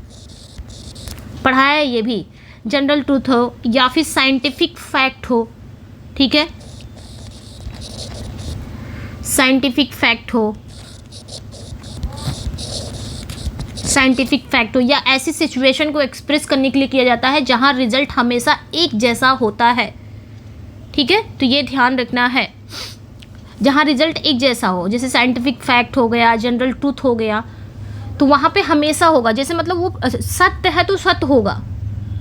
पढ़ाया है, ये भी जनरल ट्रूथ हो या फिर साइंटिफिक फैक्ट हो, ठीक है, साइंटिफिक फैक्ट हो, साइंटिफिक फैक्ट हो, या ऐसी सिचुएशन को एक्सप्रेस करने के लिए किया जाता है जहां रिजल्ट हमेशा एक जैसा होता है, ठीक है। तो ये ध्यान रखना है, जहां रिजल्ट एक जैसा हो, जैसे साइंटिफिक फैक्ट हो गया, जनरल ट्रूथ हो गया, तो वहाँ पे हमेशा होगा। जैसे मतलब वो सत्य है तो सत्य होगा,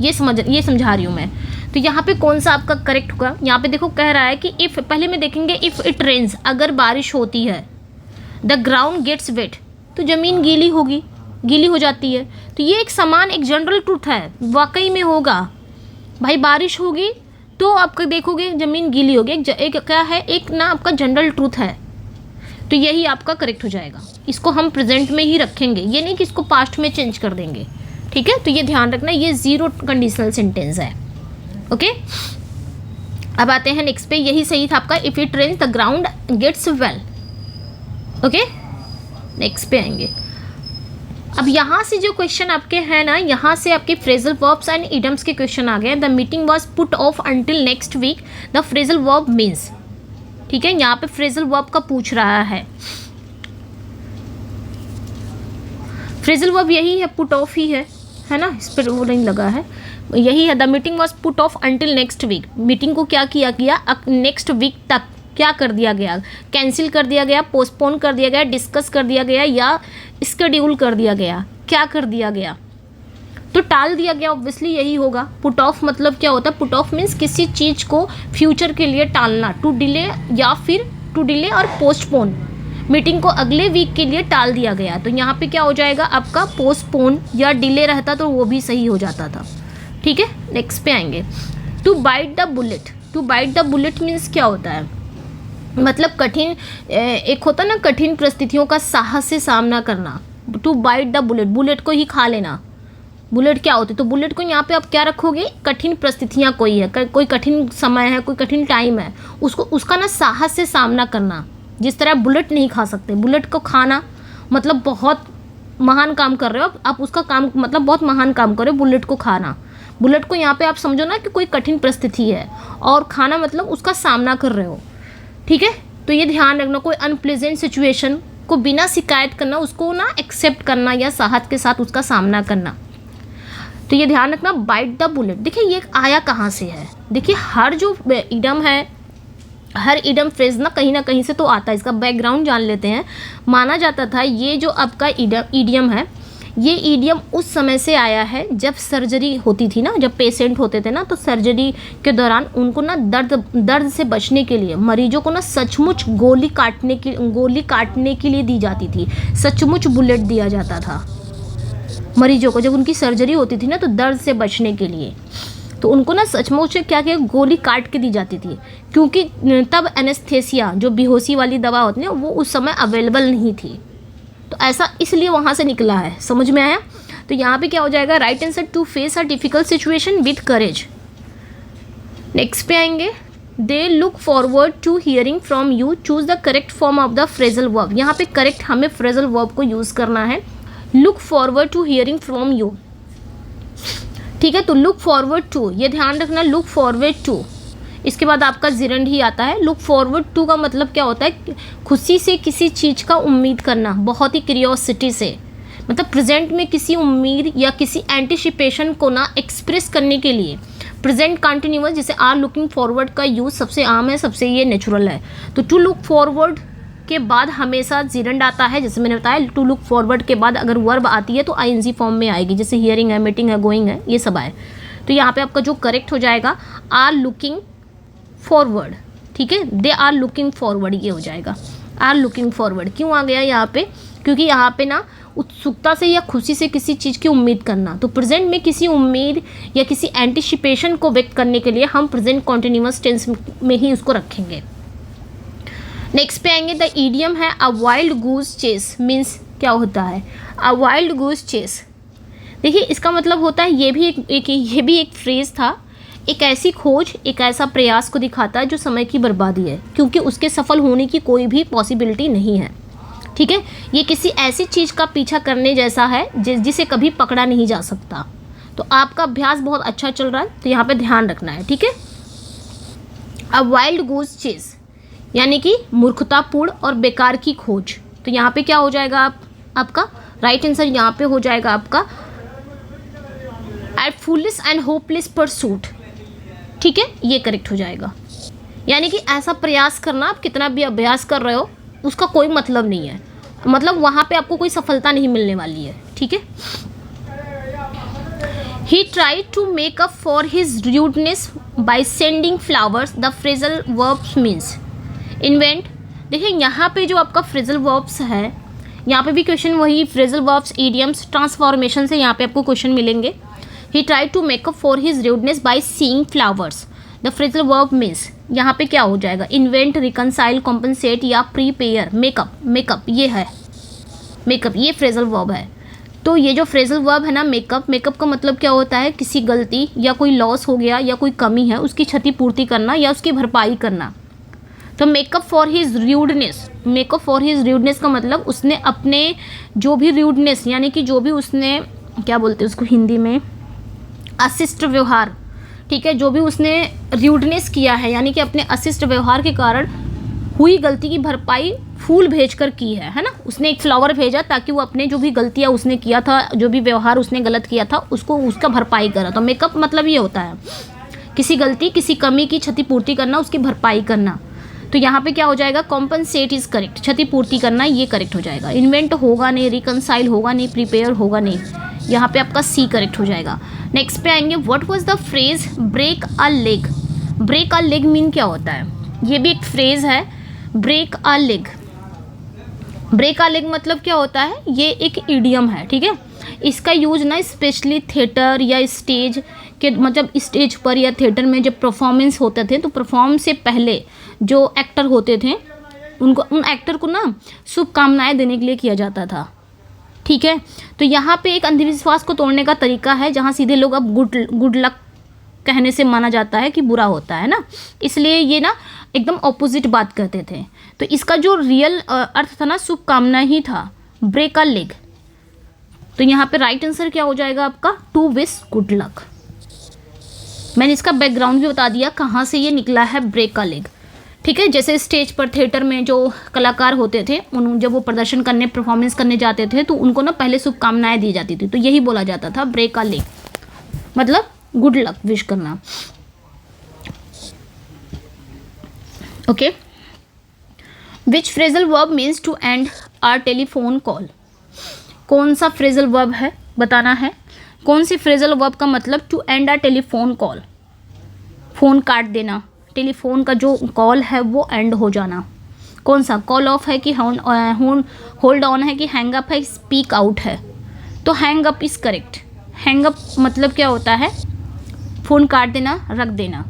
ये समझा रही हूँ मैं। तो यहाँ पे कौन सा आपका करेक्ट होगा? यहाँ पे देखो कह रहा है कि इफ़, पहले में देखेंगे इफ़ इट रेन्स, अगर बारिश होती है, द ग्राउंड गेट्स वेट, तो ज़मीन गीली होगी, गीली हो जाती है। तो ये एक समान एक जनरल ट्रूथ है, वाकई में होगा भाई, बारिश होगी तो आपका देखोगे ज़मीन गीली होगी, एक क्या है, एक ना आपका जनरल ट्रूथ है। तो यही आपका करेक्ट हो जाएगा। इसको हम प्रेजेंट में ही रखेंगे, ये नहीं कि इसको पास्ट में चेंज कर देंगे, ठीक है। तो ये ध्यान रखना, ये जीरो कंडीशनल सेंटेंस है, ओके। अब आते हैं नेक्स्ट पे, यही सही था आपका, if it rains the ground gets wet, okay. Next पे आएंगे। अब यहाँ से जो क्वेश्चन आपके हैं ना, यहाँ से आपके फ्रेजल वर्ब्स एंड इडम्स के क्वेश्चन आ गए। The meeting was put off until next week, the phrasal verb means, ठीक है। यहाँ पे फ्रेजल वर्ब का पूछ रहा है, फ्रेजल वर्ब यही है, पुट ऑफ ही है ना, इस पर वो नहीं लगा है, यही है। The meeting was put off until next week, meeting को क्या किया गया, नेक्स्ट वीक तक क्या कर दिया गया, कैंसिल कर दिया गया, पोस्टपोन कर दिया गया, डिस्कस कर दिया गया, या स्केड्यूल कर दिया गया, क्या कर दिया गया, तो टाल दिया गया, ऑब्वियसली यही होगा। पुट ऑफ मतलब क्या होता है, पुट ऑफ मीन्स किसी चीज़ को फ्यूचर के लिए टालना, टू डिले, या फिर टू डिले और पोस्टपोन, मीटिंग को अगले वीक के लिए टाल दिया गया। तो यहाँ पे क्या हो जाएगा आपका, पोस्टपोन, या डिले रहता तो वो भी सही हो जाता था, ठीक है, नेक्स्ट पे आएंगे। To bite the bullet. To bite the bullet means क्या होता है, मतलब कठिन, एक होता ना कठिन परिस्थितियों का साहस से सामना करना। To bite the bullet, bullet को ही खा लेना। बुलेट क्या होती है, तो बुलेट को यहाँ पे आप क्या रखोगे, कठिन परिस्थितियाँ कोई है, कोई कठिन समय है, कोई कठिन टाइम है, उसको उसका ना साहस से सामना करना। जिस तरह बुलेट नहीं खा सकते, बुलेट को खाना मतलब बहुत महान काम कर रहे हो आप उसका काम मतलब बहुत महान काम कर रहे हो, बुलेट को खाना। बुलेट को यहाँ पे आप समझो ना कि कोई कठिन परिस्थिति है और खाना मतलब उसका सामना कर रहे हो, ठीक है। तो ये ध्यान रखना, कोई अनप्लेजेंट सिचुएशन को बिना शिकायत करना, उसको ना एक्सेप्ट करना या साहस के साथ उसका सामना करना। तो ये ध्यान रखना, बाइट द बुलेट। देखिए ये आया कहाँ से है, देखिए हर जो इडम है, हर इडम फ्रेज ना कहीं से तो आता है। इसका बैकग्राउंड जान लेते हैं। माना जाता था ये जो आपका ईडियम है, ये ईडियम उस समय से आया है जब सर्जरी होती थी ना, जब पेशेंट होते थे ना, तो सर्जरी के दौरान उनको ना दर्द से बचने के लिए मरीजों को ना सचमुच गोली काटने के लिए दी जाती थी। सचमुच बुलेट दिया जाता था मरीजों को, जब उनकी सर्जरी होती थी ना, तो दर्द से बचने के लिए तो उनको ना सचमुच क्या गोली काट के दी जाती थी, क्योंकि तब एनेस्थेसिया जो बेहोशी वाली दवा होती है वो उस समय अवेलेबल नहीं थी। तो ऐसा इसलिए वहाँ से निकला है, समझ में आया। तो यहाँ पे क्या हो जाएगा, right answer, to face a difficult situation with courage. Next पे आएंगे, they look forward to hearing from you, choose the correct form of the phrasal verb. यहाँ पे करेक्ट हमें फ्रेजल वर्ब को यूज़ करना है, look forward to hearing from you, ठीक है। तो लुक फॉरवर्ड टू, ये ध्यान रखना, लुक फॉरवर्ड टू, इसके बाद आपका जिरंड ही आता है। लुक फॉरवर्ड टू का मतलब क्या होता है, खुशी से किसी चीज़ का उम्मीद करना, बहुत ही क्यूरियोसिटी से, मतलब प्रेजेंट में किसी उम्मीद या किसी एंटिसिपेशन को ना एक्सप्रेस करने के लिए प्रेजेंट कंटिन्यूअस, जैसे आर लुकिंग फॉरवर्ड का यूज़ सबसे आम है, सबसे ये नेचुरल है। तो टू लुक फॉरवर्ड के बाद हमेशा जिरंड आता है, जैसे मैंने बताया टू लुक फॉरवर्ड के बाद अगर वर्ब आती है तो आईएनजी फॉर्म में आएगी, जैसे हियरिंग है, मीटिंग है, गोइंग है, ये सब आए। तो यहाँ पे आपका जो करेक्ट हो जाएगा आर लुकिंग फॉरवर्ड, ठीक है, दे आर लुकिंग फॉरवर्ड, ये हो जाएगा आर लुकिंग फॉरवर्ड। क्यों आ गया यहाँ पे, क्योंकि यहाँ पे ना उत्सुकता से या खुशी से किसी चीज़ की उम्मीद करना, तो प्रेजेंट में किसी उम्मीद या किसी एंटिसिपेशन को व्यक्त करने के लिए हम प्रेजेंट कॉन्टिन्यूअस टेंस में ही उसको रखेंगे। नेक्स्ट पे आएंगे, द ईडियम है अ वाइल्ड गूज चेस, मीन्स क्या होता है, अ वाइल्ड गूज चेस। देखिए इसका मतलब होता है, ये भी एक फ्रेज था, एक ऐसी खोज, एक ऐसा प्रयास को दिखाता है जो समय की बर्बादी है, क्योंकि उसके सफल होने की कोई भी पॉसिबिलिटी नहीं है, ठीक है। ये किसी ऐसी चीज़ का पीछा करने जैसा है जिसे कभी पकड़ा नहीं जा सकता। तो आपका अभ्यास बहुत अच्छा चल रहा है, तो यहाँ पे ध्यान रखना है, ठीक है। अ वाइल्ड गूज चेस यानी कि मूर्खतापूर्ण और बेकार की खोज। तो यहाँ पे क्या हो जाएगा, आपका राइट आंसर यहाँ पे हो जाएगा आपका a foolish and hopeless pursuit, ठीक है, ये करेक्ट हो जाएगा। यानी कि ऐसा प्रयास करना, आप कितना भी अभ्यास कर रहे हो उसका कोई मतलब नहीं है, मतलब वहाँ पे आपको कोई सफलता नहीं मिलने वाली है, ठीक है। He tried to make up for his rudeness by sending flowers. The phrasal verbs means invent। देखिए यहाँ पे जो आपका फ्रेजल वर्ब्स है, यहाँ पे भी क्वेश्चन वही फ्रेजल वर्ब्स, इडियम्स, ट्रांसफॉर्मेशन से यहाँ पे आपको क्वेश्चन मिलेंगे। He tried to make up for his rudeness by seeing flowers। The phrasal verb means यहाँ पे क्या हो जाएगा, इन्वेंट, रिकनसाइल, कॉम्पनसेट या प्रीपेयर, मेकअप। मेकअप ये है, मेकअप ये फ्रेजल वर्ब है। तो ये जो फ्रेजल वर्ब है ना मेकअप का मतलब क्या होता है, किसी गलती या कोई लॉस हो गया या कोई कमी है उसकी क्षतिपूर्ति करना या उसकी भरपाई करना। तो मेकअप फॉर हिज र्यूडनेस का मतलब उसने अपने जो भी र्यूडनेस यानी कि जो भी उसने क्या बोलते हैं उसको हिंदी में, अशिष्ट व्यवहार, ठीक है, जो भी उसने र्यूडनेस किया है यानी कि अपने अशिष्ट व्यवहार के कारण हुई गलती की भरपाई फूल भेजकर की है ना। उसने एक फ्लावर भेजा ताकि वो अपने जो भी गलतियाँ उसने किया था, जो भी व्यवहार उसने गलत किया था उसका भरपाई करा। तो मेकअप मतलब ये होता है किसी गलती, किसी कमी की क्षतिपूर्ति करना, उसकी भरपाई करना। तो यहाँ पे क्या हो जाएगा, कॉम्पनसेट इज करेक्ट, क्षतिपूर्ति करना ये करेक्ट हो जाएगा। इन्वेंट होगा नहीं, रिकनसाइल होगा नहीं, प्रिपेयर होगा नहीं, यहाँ पे आपका सी करेक्ट हो जाएगा। नेक्स्ट पे आएंगे, what was the phrase break a leg. Break a leg mean क्या होता है, ये भी एक फ्रेज है, break a leg. Break a leg मतलब क्या होता है, ये एक इडियम है, ठीक है। इसका यूज ना स्पेशली थिएटर या स्टेज कि मतलब स्टेज पर या थिएटर में जब परफॉर्मेंस होते थे तो परफॉर्मेंस से पहले जो एक्टर होते थे उनको, उन एक्टर को ना शुभकामनाएं देने के लिए किया जाता था। ठीक है, तो यहाँ पे एक अंधविश्वास को तोड़ने का तरीका है जहाँ सीधे लोग अब गुड लक कहने से माना जाता है कि बुरा होता है ना, इसलिए ये ना एकदम ऑपोजिट बात करते थे। तो इसका जो रियल अर्थ था ना शुभकामना ही था, ब्रेक अ लेग। तो यहाँ पे राइट आंसर क्या हो जाएगा आपका, टू विश गुड लक। मैंने इसका बैकग्राउंड भी बता दिया कहाँ से ये निकला है ब्रेक अ लेग। ठीक है, जैसे स्टेज पर थिएटर में जो कलाकार होते थे उन जब वो प्रदर्शन करने परफॉर्मेंस करने जाते थे तो उनको ना पहले शुभकामनाएं दी जाती थी, तो यही बोला जाता था ब्रेक अ लेग, मतलब गुड लक विश करना। Okay, which phrasal verb means to end a telephone call. कौन सा फ्रेजल वर्ब है बताना है, कौन सी फ्रेजल वर्ब का मतलब to end a telephone call, phone काट देना, टेलीफोन का जो कॉल है वो एंड हो जाना। कौन सा, कॉल ऑफ है कि होल्ड ऑन है कि हैंग अप है, स्पीक आउट है। तो hang up is correct. Hang up मतलब क्या होता है, फ़ोन काट देना, रख देना।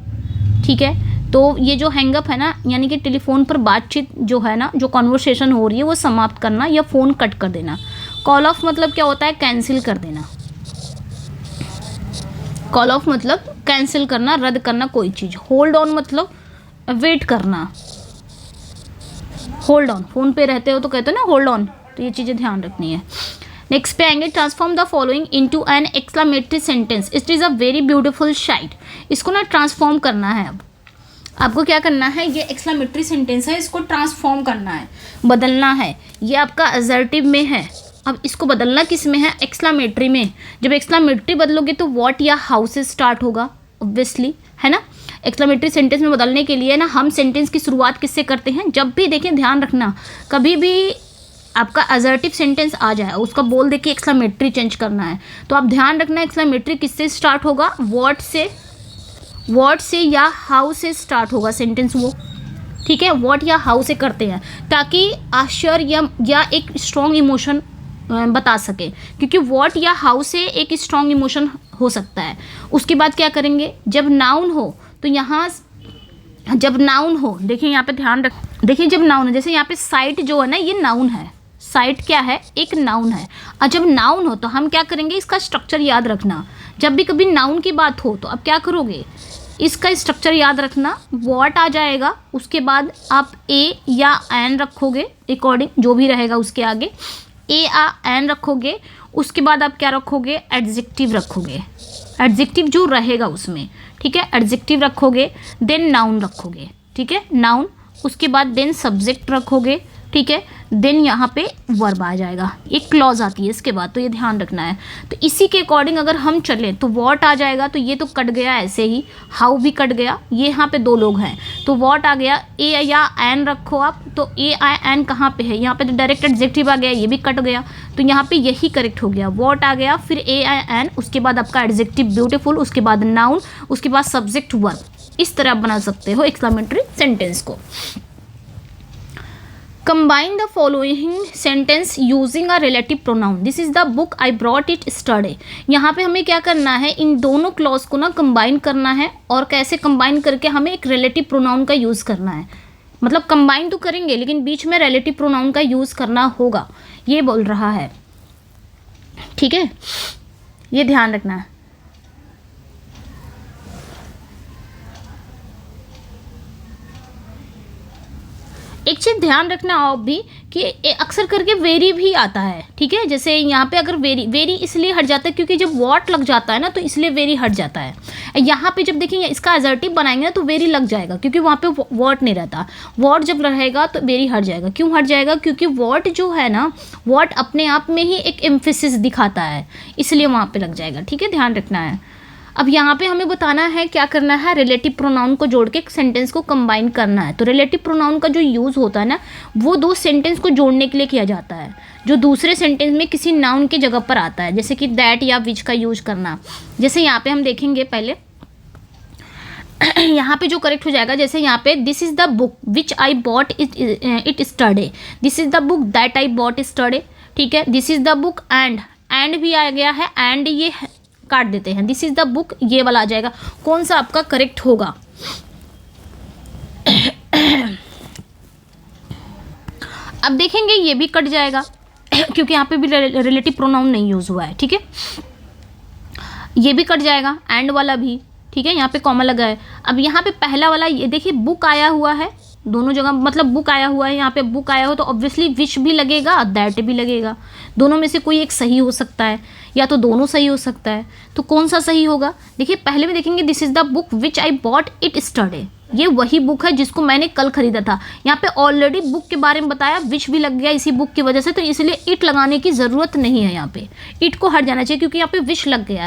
ठीक है, तो ये जो हैंग अप है ना, यानी कि टेलीफोन पर बातचीत जो है ना, जो कॉन्वर्सेशन हो रही है वो समाप्त करना या फ़ोन कट कर देना। कॉल ऑफ मतलब क्या होता है, कैंसिल कर देना। कॉल ऑफ मतलब कैंसिल करना, रद्द करना कोई चीज़। होल्ड ऑन मतलब वेट करना। होल्ड ऑन, फ़ोन पे रहते हो तो कहते हो ना होल्ड ऑन, तो ये चीज़ें ध्यान रखनी है। नेक्स्ट पे आएंगे, transform the following into an exclamatory sentence, it is a very beautiful sight. इसको ना ट्रांसफॉर्म करना है। अब आपको क्या करना है, ये एक्सक्लेमेटरी सेंटेंस है, इसको ट्रांसफॉर्म करना है, बदलना है। ये आपका असर्टिव में है, अब इसको बदलना किस में है, एक्सक्लेमेटरी में। जब एक्सक्लेमेटरी बदलोगे तो व्हाट या हाउ से स्टार्ट होगा, ऑब्वियसली, है ना। एक्सक्लेमेटरी सेंटेंस में बदलने के लिए ना हम सेंटेंस की शुरुआत किससे करते हैं, जब भी देखें ध्यान रखना, कभी भी आपका असर्टिव सेंटेंस आ जाए उसका बोल दे कि एक्सक्लेमेटरी चेंज करना है, तो आप ध्यान रखना एक्सक्लेमेटरी किससे स्टार्ट होगा, व्हाट से या हाउ से स्टार्ट होगा सेंटेंस वो। ठीक है, व्हाट या हाउ से करते हैं ताकि आश्चर्य या एक स्ट्रॉन्ग इमोशन बता सके, क्योंकि व्हाट या हाउ से एक स्ट्रॉन्ग इमोशन हो सकता है। उसके बाद क्या करेंगे, जब नाउन हो तो यहाँ, जब नाउन हो, देखिए यहाँ पे ध्यान रख, देखिए जब नाउन है, जैसे यहाँ पे साइट जो है ना ये नाउन है, साइट क्या है, एक नाउन है। और जब नाउन हो तो हम क्या करेंगे, इसका स्ट्रक्चर याद रखना। जब भी कभी नाउन की बात हो तो आप क्या करोगे, इसका स्ट्रक्चर याद रखना, व्हाट आ जाएगा, उसके बाद आप ए या एन रखोगे, अकॉर्डिंग जो भी रहेगा उसके आगे ए आ एन रखोगे। उसके बाद आप क्या रखोगे, एडजेक्टिव रखोगे, एडजेक्टिव जो रहेगा उसमें। ठीक है, एडजेक्टिव रखोगे, देन नाउन रखोगे। ठीक है, नाउन, उसके बाद देन सब्जेक्ट रखोगे। ठीक है, देन यहाँ पे वर्ब आ जाएगा, एक क्लॉज आती है इसके बाद, तो ये ध्यान रखना है। तो इसी के अकॉर्डिंग अगर हम चलें तो व्हाट आ जाएगा, तो ये तो कट गया ऐसे ही, हाउ भी कट गया, ये यहाँ पे दो लोग हैं तो व्हाट आ गया, ए या एन रखो आप, तो ए आई एन कहाँ पे है, यहाँ पे तो डायरेक्ट एडजेक्टिव आ गया, ये भी कट गया, तो यहाँ पे यही करेक्ट हो गया, व्हाट आ गया, फिर ए आई एन, उसके बाद आपका एडजेक्टिव ब्यूटीफुल, उसके बाद नाउन, उसके बाद सब्जेक्ट वर्ब। इस तरह आप बना सकते हो एक्सक्लेमेटरी सेंटेंस को। Combine the following sentence using a relative pronoun. This is the book I brought it yesterday. यहाँ पे हमें क्या करना है, इन दोनों क्लॉज को ना कंबाइन करना है, और कैसे कंबाइन करके हमें एक रिलेटिव प्रोनाउन का यूज़ करना है। मतलब कंबाइन तो करेंगे लेकिन बीच में रिलेटिव प्रोनाउन का यूज़ करना होगा, ये बोल रहा है। ठीक है, ये ध्यान रखना है। एक चीज़ ध्यान रखना आप भी कि अक्सर करके वेरी भी आता है। ठीक है, जैसे यहाँ पे अगर वेरी इसलिए हट जाता है क्योंकि जब वॉट लग जाता है ना तो इसलिए वेरी हट जाता है। यहाँ पे जब देखेंगे इसका एजर्टिव बनाएंगे ना तो वेरी लग जाएगा, क्योंकि वहाँ पे वॉट नहीं रहता। वॉट जब रहेगा तो वेरी हट जाएगा। क्यों हट जाएगा, क्योंकि वॉट जो है ना, वॉट अपने आप में ही एक एम्फेसिस दिखाता है, इसलिए वहाँ पर लग जाएगा। ठीक है, ध्यान रखना है। अब यहाँ पे हमें बताना है क्या करना है, रिलेटिव प्रोनाउन को जोड़ के एक सेंटेंस को कंबाइन करना है। तो रिलेटिव प्रोनाउन का जो यूज़ होता है ना, वो दो सेंटेंस को जोड़ने के लिए किया जाता है, जो दूसरे सेंटेंस में किसी नाउन की जगह पर आता है, जैसे कि दैट या विच का यूज़ करना। जैसे यहाँ पे हम देखेंगे पहले यहाँ पे जो करेक्ट हो जाएगा, जैसे यहाँ पे this is the book which I bought it yesterday, this is the book that I bought yesterday. ठीक है, this is the book and भी आ गया है, एंड ये काट देते हैं, दिस इज द बुक, ये वाला आ जाएगा। कौन सा आपका करेक्ट होगा? अब देखेंगे ये भी कट जाएगा क्योंकि यहाँ पे भी रिलेटिव प्रोनाउन नहीं यूज हुआ है, ठीक है। ये भी कट जाएगा, एंड वाला भी, ठीक है, यहाँ पे कॉमा लगा है। अब यहाँ पे पहला वाला ये देखिए बुक आया हुआ है, दोनों जगह मतलब बुक आया हुआ है, यहाँ पे बुक आया हो तो ऑब्वियसली विच भी लगेगा, दैट भी लगेगा। दोनों में से कोई एक सही हो सकता है या तो दोनों सही हो सकता है, तो कौन सा सही होगा? देखिए पहले में देखेंगे this is the book which I bought it yesterday, ये वही बुक है जिसको मैंने कल खरीदा था। यहाँ पे ऑलरेडी बुक के बारे में बताया, विच भी लग गया इसी बुक की वजह से, तो इसलिए इट लगाने की ज़रूरत नहीं है। यहाँ पे इट को हट जाना चाहिए क्योंकि यहाँ पे विच लग गया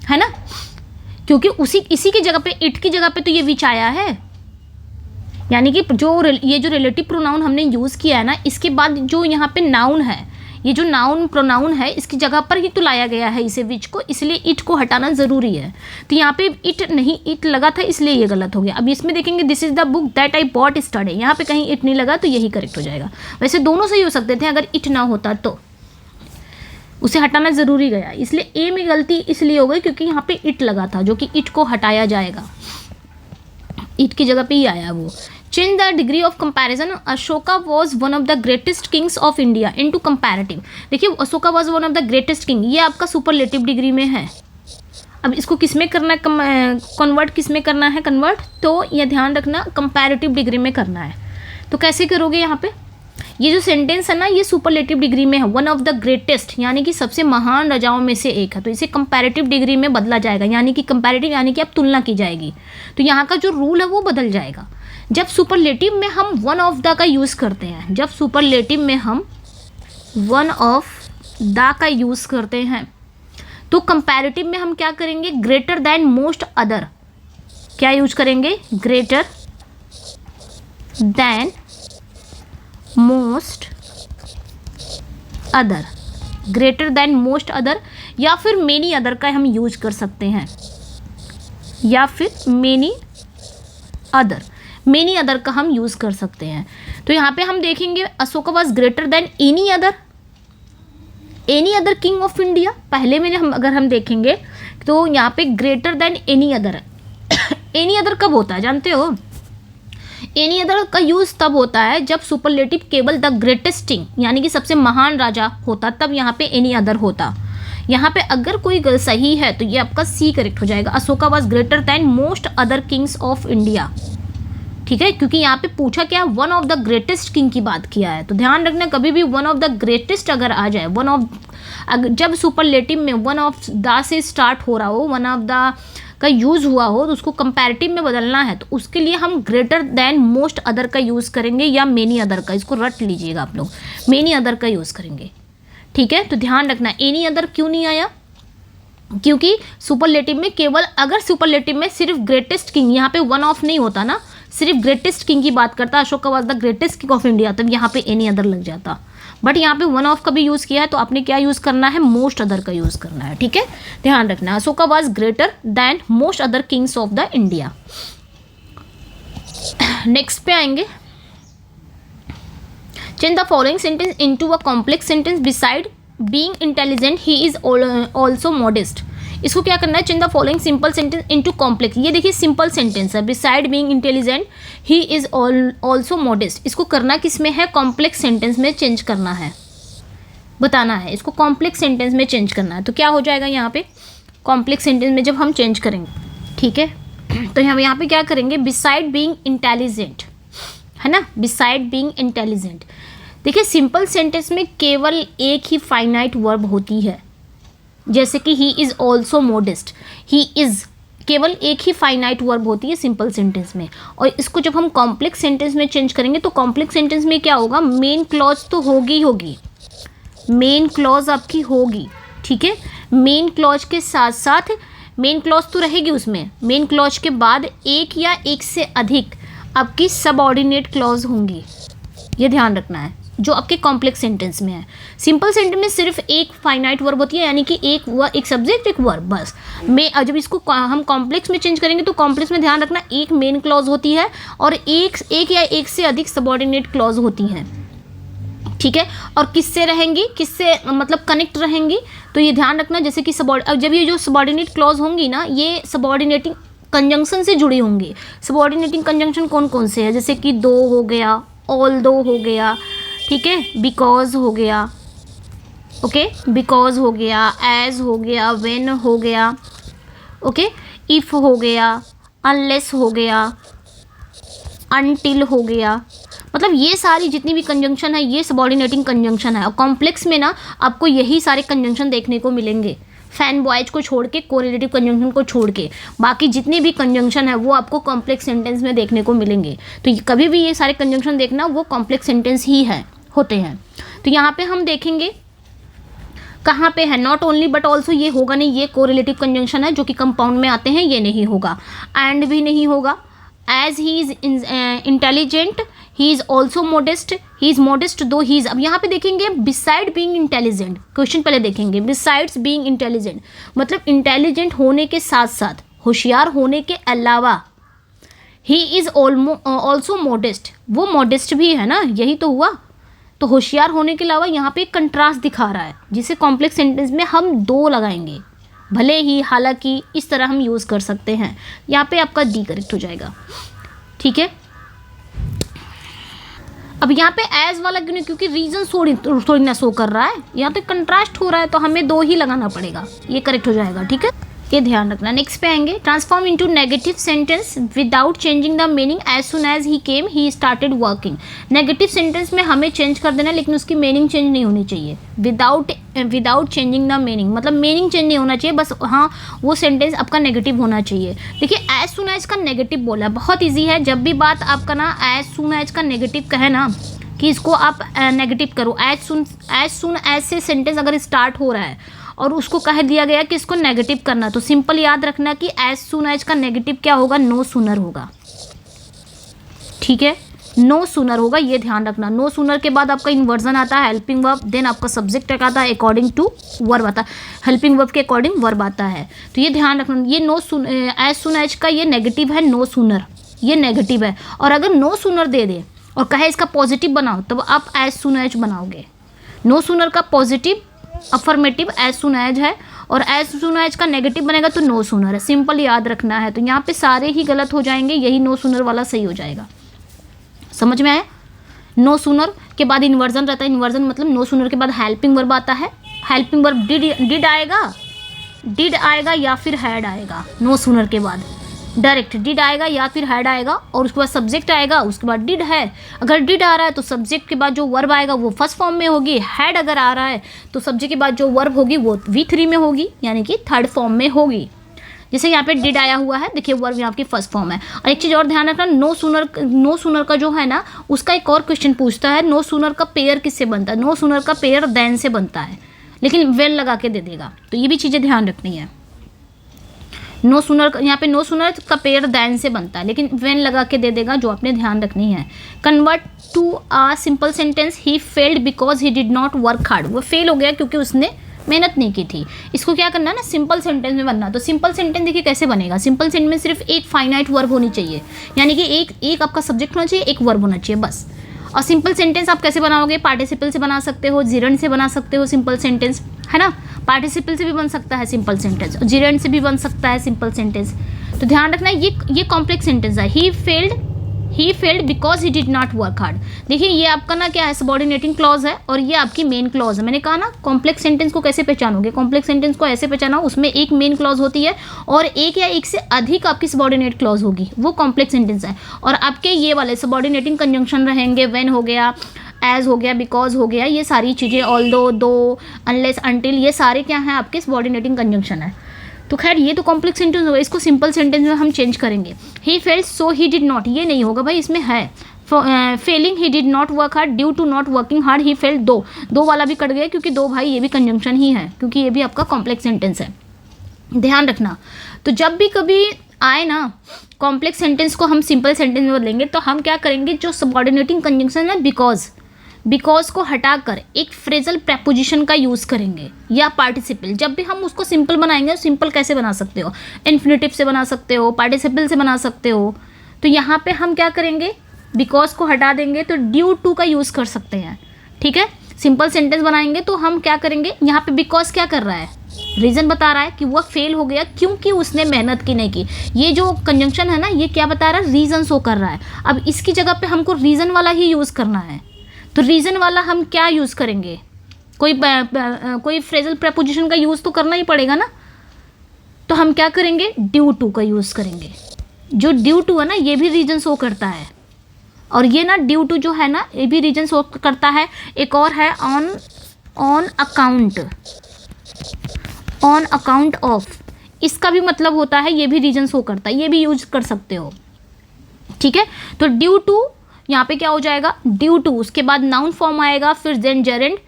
है ना, क्योंकि इसी की जगह पे, इट की जगह पे तो ये विच आया है। यानी कि ये जो रिलेटिव प्रोनाउन हमने यूज़ किया है ना, इसके बाद जो यहाँ पे नाउन है, ये जो नाउन प्रोनाउन है इसकी जगह पर ही तो लाया गया है इसे विच को, इसलिए इट को हटाना ज़रूरी है। तो यहाँ पे इट नहीं, इट लगा था इसलिए ये गलत हो गया। अब इसमें देखेंगे this is the book that I bought yesterday, यहाँ पे कहीं इट नहीं लगा तो यही करेक्ट हो जाएगा। वैसे दोनों सही हो सकते थे अगर इट ना होता तो, उसे हटाना ज़रूरी गया, इसलिए ए में गलती इसलिए हो गई क्योंकि यहाँ पे इट लगा था, जो कि इट को हटाया जाएगा, इट की जगह पे ही आया वो। Change the degree of comparison, Ashoka was one of the greatest kings of India into comparative. देखिए Ashoka was one of the greatest king, ये आपका सुपरलेटिव डिग्री में है। अब इसको किस में करना है कन्वर्ट, किस में करना है कन्वर्ट, तो ये ध्यान रखना कंपैरेटिव डिग्री में करना है। तो कैसे करोगे? यहाँ पे ये जो सेंटेंस है ना, ये सुपरलेटिव डिग्री में है, वन ऑफ द ग्रेटेस्ट यानी कि सबसे महान राजाओं में से एक है, तो इसे कंपैरेटिव डिग्री में बदला जाएगा, यानी कि कंपैरेटिव यानी कि अब तुलना की जाएगी। तो यहाँ का जो रूल है वो बदल जाएगा। जब सुपरलेटिव में हम वन ऑफ द का यूज़ करते हैं, जब सुपरलेटिव में हम वन ऑफ द का यूज़ करते हैं, तो कंपैरेटिव में हम क्या करेंगे? ग्रेटर दैन मोस्ट अदर, क्या यूज करेंगे? Greater than most other, greater than most other, या फिर मेनी अदर का हम यूज कर सकते हैं, या फिर मेनी अदर का हम यूज कर सकते हैं। तो यहाँ पे हम देखेंगे Ashoka was greater than any other king of India. पहले में अगर हम देखेंगे तो यहाँ पे greater than any other any other कब होता है जानते हो? एनी अदर का यूज़ तब होता है जब सुपरलेटिव केवल द ग्रेटेस्ट किंग यानी कि सबसे महान राजा होता, तब यहाँ पे एनी अदर होता। यहाँ पे अगर कोई सही है तो ये आपका सी करेक्ट हो जाएगा, Ashoka was greater than most other Kings of India, ठीक है, क्योंकि यहाँ पे पूछा क्या, one of the greatest king की बात किया है। तो ध्यान रखना कभी भी वन ऑफ द ग्रेटेस्ट अगर आ जाए, वन ऑफ, जब सुपरलेटिव में वन ऑफ द से स्टार्ट हो रहा हो, वन ऑफ द का यूज़ हुआ हो, तो उसको कंपैरेटिव में बदलना है, तो उसके लिए हम ग्रेटर दैन मोस्ट अदर का यूज़ करेंगे या मेनी अदर का, इसको रट लीजिएगा आप लोग, मेनी अदर का यूज़ करेंगे, ठीक है। तो ध्यान रखना एनी अदर क्यों नहीं आया, क्योंकि सुपरलेटिव में केवल, अगर सुपरलेटिव में सिर्फ ग्रेटेस्ट किंग, यहाँ पे वन ऑफ नहीं होता ना, सिर्फ ग्रेटेस्ट किंग की बात करता, Ashoka was the greatest king of India, तब यहाँ पे एनी अदर लग जाता। बट यहाँ पे वन ऑफ का भी यूज़ किया है, तो आपने क्या यूज़ करना है? मोस्ट अदर का यूज़ करना है, ठीक है, ध्यान रखना। Ashoka was greater than most other Kings of the India. Next पे आएंगे, change the following sentence into a complex sentence, beside being intelligent he is also modest. इसको क्या करना है? Change the following simple sentence into complex. ये देखिए सिंपल सेंटेंस है, beside being intelligent he is also modest. इसको करना किस में है? कॉम्प्लेक्स सेंटेंस में चेंज करना है, बताना है इसको कॉम्प्लेक्स सेंटेंस में चेंज करना है। तो क्या हो जाएगा यहाँ पे? कॉम्प्लेक्स सेंटेंस में जब हम चेंज करेंगे, ठीक है, तो हम यहाँ पे क्या करेंगे? बिसाइड बीइंग इंटेलिजेंट, है ना, बिसाइड बीइंग इंटेलिजेंट। देखिए सिंपल सेंटेंस में केवल एक ही फाइनाइट वर्ब होती है, जैसे कि he is also modest, he is केवल एक ही फाइनाइट वर्ब होती है सिंपल सेंटेंस में। और इसको जब हम कॉम्प्लेक्स सेंटेंस में चेंज करेंगे तो कॉम्प्लेक्स सेंटेंस में क्या होगा? मेन क्लॉज तो होगी, मेन क्लॉज आपकी होगी, ठीक है, मेन क्लॉज के साथ साथ मेन क्लॉज तो रहेगी उसमें, मेन क्लॉज के बाद एक या एक से अधिक आपकी सबऑर्डिनेट क्लॉज होंगी, ये ध्यान रखना है, जो आपके कॉम्प्लेक्स सेंटेंस में है। सिंपल सेंटेंस में सिर्फ एक फाइनाइट वर्ब होती है, यानी कि एक सब्जेक्ट एक वर्ब, बस। में जब इसको हम कॉम्प्लेक्स में चेंज करेंगे तो कॉम्प्लेक्स में ध्यान रखना एक मेन क्लॉज होती है और एक या एक से अधिक सबऑर्डिनेट क्लॉज होती हैं, ठीक है। और किससे रहेंगी, किससे मतलब कनेक्ट रहेंगी, तो ये ध्यान रखना जैसे कि जब ये जो सबॉर्डिनेट क्लॉज होंगी ना, ये सबॉर्डिनेटिंग कंजंक्शन से जुड़ी होंगी। सबॉर्डिनेटिंग कंजंक्शन कौन कौन से है, जैसे कि दो हो गया, ऑल्दो हो गया, ठीक है, बिकॉज हो गया, ओके, बिकॉज हो गया, एज हो गया, व्हेन हो गया, ओके, इफ हो गया, अनलेस हो गया, अनटिल हो गया। मतलब ये सारी जितनी भी कंजंक्शन है ये सबॉर्डिनेटिंग कंजंक्शन है। और कॉम्प्लेक्स में ना आपको यही सारे कंजंक्शन देखने को मिलेंगे, फैन बॉयज को छोड़ के, कोरिलेटिव कंजंक्शन को छोड़ के, बाकी जितने भी कंजंक्शन है वो आपको कॉम्प्लेक्स सेंटेंस में देखने को मिलेंगे। तो कभी भी ये सारे कंजंक्शन देखना, वो कॉम्प्लेक्स सेंटेंस ही है, होते हैं। तो यहाँ पे हम देखेंगे कहाँ पे है, नॉट ओनली बट ऑल्सो, ये होगा नहीं, ये कोरिलेटिव कंजंक्शन है जो कि कंपाउंड में आते हैं, ये नहीं होगा। एंड भी नहीं होगा। As he is intelligent, he is also modest, he is modest though he is. अब यहाँ पे देखेंगे बिसाइड बीइंग इंटेलिजेंट, क्वेश्चन पहले देखेंगे, बिसाइड्स बीइंग इंटेलिजेंट मतलब इंटेलिजेंट होने के साथ साथ, होशियार होने के अलावा, ही इज ऑल्सो मोडेस्ट, वो मोडेस्ट भी है ना, यही तो हुआ। तो होशियार होने के अलावा यहाँ पे एक कंट्रास्ट दिखा रहा है, जिसे कॉम्प्लेक्स सेंटेंस में हम दो लगाएंगे, भले ही, हालांकि, इस तरह हम यूज़ कर सकते हैं। यहाँ पे आपका डी करेक्ट हो जाएगा, ठीक है। अब यहाँ पे एज वाला क्यों नहीं, क्योंकि रीजन थोड़ी ना शो कर रहा है, यहाँ तो कंट्रास्ट हो रहा है, तो हमें दो ही लगाना पड़ेगा, ये करेक्ट हो जाएगा, ठीक है, ये ध्यान रखना। नेक्स्ट पे आएंगे, transform into negative sentence without changing the meaning, as soon as he came he started working. Negative sentence में हमें चेंज कर देना, लेकिन उसकी मीनिंग चेंज नहीं होनी चाहिए। विदाउट चेंजिंग द मीनिंग मतलब मीनिंग चेंज नहीं होना चाहिए, बस हाँ वो सेंटेंस आपका नेगेटिव होना चाहिए। देखिए एज सुन एज का नेगेटिव बोला, बहुत ईजी है। जब भी बात आपका ना एज सुन एज का नेगेटिव कहे ना, कि इसको आप नेगेटिव करो, एज सुन एज से सेंटेंस अगर स्टार्ट हो रहा है और उसको कह दिया गया कि इसको नेगेटिव करना, तो सिंपल याद रखना कि एज सुन एज का नेगेटिव क्या होगा, नो सूनर होगा, ठीक है, नो सूनर होगा, ये ध्यान रखना। नो सूनर के बाद आपका इन्वर्जन आता है, हेल्पिंग वर्ब, देन आपका सब्जेक्ट आता है, अकॉर्डिंग टू वर्ब आता है, हेल्पिंग वर्ब के अकॉर्डिंग वर्ब आता है। तो ये ध्यान रखना, ये एज सुन एज का ये नेगेटिव है, नो सूनर, ये नेगेटिव है। और अगर नो सूनर दे दे और कहे इसका पॉजिटिव बनाओ, तब आप एज सुन एज बनाओगे। नो सूनर का positive affirmative as soon as है, और एज सुन एज का नेगेटिव बनेगा तो नो सूनर है, सिंपल याद रखना है। तो यहाँ पे सारे ही गलत हो जाएंगे, यही नो सूनर वाला सही हो जाएगा। समझ में आया? नो सूनर के बाद इन्वर्जन रहता है, इन्वर्जन मतलब नो सूनर के बाद हेल्पिंग वर्ब आता है। हेल्पिंग वर्ब डिड आएगा या फिर हैड आएगा, नो सूनर के बाद डायरेक्ट डिड आएगा या फिर हैड आएगा, और उसके बाद सब्जेक्ट आएगा, उसके बाद डिड है। अगर डिड आ रहा है तो सब्जेक्ट के बाद जो वर्ब आएगा वो फर्स्ट फॉर्म में होगी। हैड अगर आ रहा है तो सब्जेक्ट के बाद जो वर्ब होगी वो V3 में होगी, यानी कि थर्ड फॉर्म में होगी। जैसे यहाँ पे डिड आया हुआ है, देखिए वर्ब यहाँ की फर्स्ट फॉर्म है। और एक चीज़ और ध्यान रखना, नो सूनर का जो है ना, उसका एक और क्वेश्चन पूछता है, नो सूनर का पेयर किससे बनता है? नो सूनर का पेयर देन से बनता है, लेकिन वेल लगा के दे देगा। तो ये भी चीज़ें ध्यान रखनी है। नो सूनर, यहाँ पे नो सूनर का पेयर दैन से बनता है, लेकिन वेन लगा के दे देगा, जो आपने ध्यान रखनी है। Convert to a simple sentence, he failed because he did not work hard. वो फेल हो गया क्योंकि उसने मेहनत नहीं की थी। इसको क्या करना है ना, सिंपल सेंटेंस में बनना। तो सिंपल सेंटेंस देखिए कैसे बनेगा। सिंपल सेंटेंस में सिर्फ एक फाइनाइट वर्ब होनी चाहिए, यानी कि एक आपका सब्जेक्ट होना चाहिए, एक वर्ब होना चाहिए, बस। और सिंपल सेंटेंस आप कैसे बनाओगे? पार्टिसिपल से बना सकते हो, जिरंड से बना सकते हो सिंपल सेंटेंस, है ना। पार्टिसिपल से भी बन सकता है सिंपल सेंटेंस, जिरंड से भी बन सकता है सिंपल सेंटेंस। तो ध्यान रखना ये कॉम्प्लेक्स सेंटेंस है। He failed because he did not work hard. देखिए ये आपका ना क्या है, सबऑर्डिनेटिंग क्लॉज है, और ये आपकी मेन क्लॉज है। मैंने कहा ना कॉम्प्लेक्स सेंटेंस को कैसे पहचानोगे? कॉम्प्लेक्स सेंटेंस को ऐसे पहचाना, उसमें एक मेन क्लॉज होती है और एक या एक से अधिक आपकी सबऑर्डिनेट क्लॉज होगी, वो कॉम्प्लेक्स सेंटेंस है। और आपके ये वाले सबऑर्डिनेटिंग कंजंक्शन रहेंगे, व्हेन हो गया, एज हो गया, बिकॉज हो गया, ये सारी चीज़ें, ऑल्दो, दो, अनलेस, अनटिल, ये सारे क्या हैं आपके सबऑर्डिनेटिंग कंजंक्शन है। तो खैर ये तो कॉम्प्लेक्स सेंटेंस होगा, इसको सिंपल सेंटेंस में हम चेंज करेंगे। He failed so he did not, ये नहीं होगा भाई, इसमें है failing he did not work hard due to not working hard he failed. दो वाला भी कट गया, क्योंकि दो भाई ये भी कंजंक्शन ही है, क्योंकि ये भी आपका कॉम्प्लेक्स सेंटेंस है, ध्यान रखना। तो जब भी कभी आए ना कॉम्प्लेक्स सेंटेंस को हम सिंपल सेंटेंस में बदलेंगे, तो हम क्या करेंगे, जो सबऑर्डिनेटिंग कंजंक्शन है बिकॉज को हटाकर एक फ्रेजल प्रेपोजिशन का यूज़ करेंगे, या पार्टिसिपल। जब भी हम उसको सिंपल बनाएंगे, सिंपल कैसे बना सकते हो? इन्फिनिटिव से बना सकते हो, पार्टिसिपल से बना सकते हो। तो यहाँ पे हम क्या करेंगे, बिकॉज को हटा देंगे तो ड्यू टू का यूज़ कर सकते हैं। ठीक है, सिंपल सेंटेंस बनाएंगे तो हम क्या करेंगे, यहाँ पे बिकॉज क्या कर रहा है, रीज़न बता रहा है कि वो फेल हो गया क्योंकि उसने मेहनत की नहीं की। ये जो कंजंक्शन है ना, ये क्या बता रहा है, रीज़न शो कर रहा है। अब इसकी जगह पे हमको रीज़न वाला ही यूज़ करना है, तो रीज़न वाला हम क्या यूज़ करेंगे, कोई फ्रेजल प्रेपोजिशन का यूज़ तो करना ही पड़ेगा ना, तो हम क्या करेंगे, ड्यू टू का यूज़ करेंगे। जो ड्यू टू है ना, ये भी रीज़न शो करता है, और ये ना ड्यू टू जो है ना, ये भी रीज़न शो करता है। एक और है ऑन अकाउंट ऑफ, इसका भी मतलब होता है, ये भी रीज़न शो करता है, ये भी यूज कर सकते हो, ठीक है। तो ड्यू टू यहाँ पे क्या हो जाएगा, ड्यू टू, उसके बाद नाउन फॉर्म आएगा, फिर देन जेरेंड,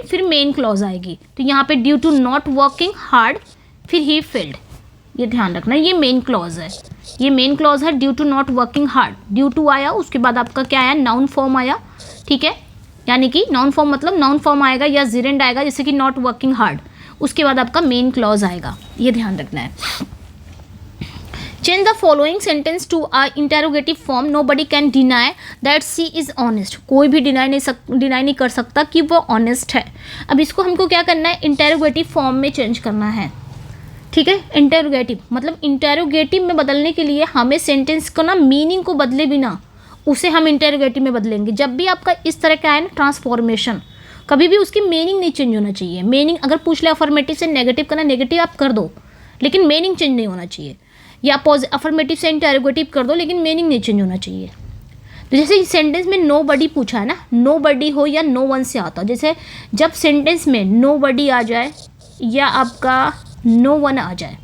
फिर मेन क्लॉज आएगी। तो यहाँ पे due to not working hard, फिर ही फेल्ड, ये ध्यान रखना, ये मेन क्लॉज है, ये मेन क्लॉज है, due to not working hard, due to आया, उसके बाद आपका क्या आया, नाउन फॉर्म आया, ठीक है। यानी कि नाउन फॉर्म मतलब नाउन फॉर्म आएगा या जेरेंड आएगा, जैसे कि नॉट वर्किंग हार्ड, उसके बाद आपका मेन क्लॉज आएगा, ये ध्यान रखना है। Change the following sentence to a interrogative form, nobody can deny that she is honest, कोई भी डिनाई नहीं कर सकता कि वो ऑनेस्ट है। अब इसको हमको क्या करना है, इंटेरोगेटिव फॉर्म में चेंज करना है, ठीक है। इंटेरोगेटिव मतलब इंटेरोगेटिव में बदलने के लिए हमें सेंटेंस को ना मीनिंग को बदले बिना उसे हम इंटेरोगेटिव में बदलेंगे। जब भी आपका इस तरह का है ना ट्रांसफॉर्मेशन, कभी भी उसकी मीनिंग नहीं चेंज होना चाहिए। मीनिंग अगर पूछ ले अफर्मेटिव से नेगेटिव करना, नेगेटिव आप कर दो, लेकिन मीनिंग चेंज नहीं होना चाहिए, या अफर्मेटिव से इंटेरोगेटिव कर दो, लेकिन मीनिंग नहीं चेंज होना चाहिए। तो जैसे इस सेंटेंस में नो बडी पूछा है ना, नो बडी हो या नो वन से आता हो, जैसे जब सेंटेंस में नो बडी आ जाए या आपका नो वन आ जाए,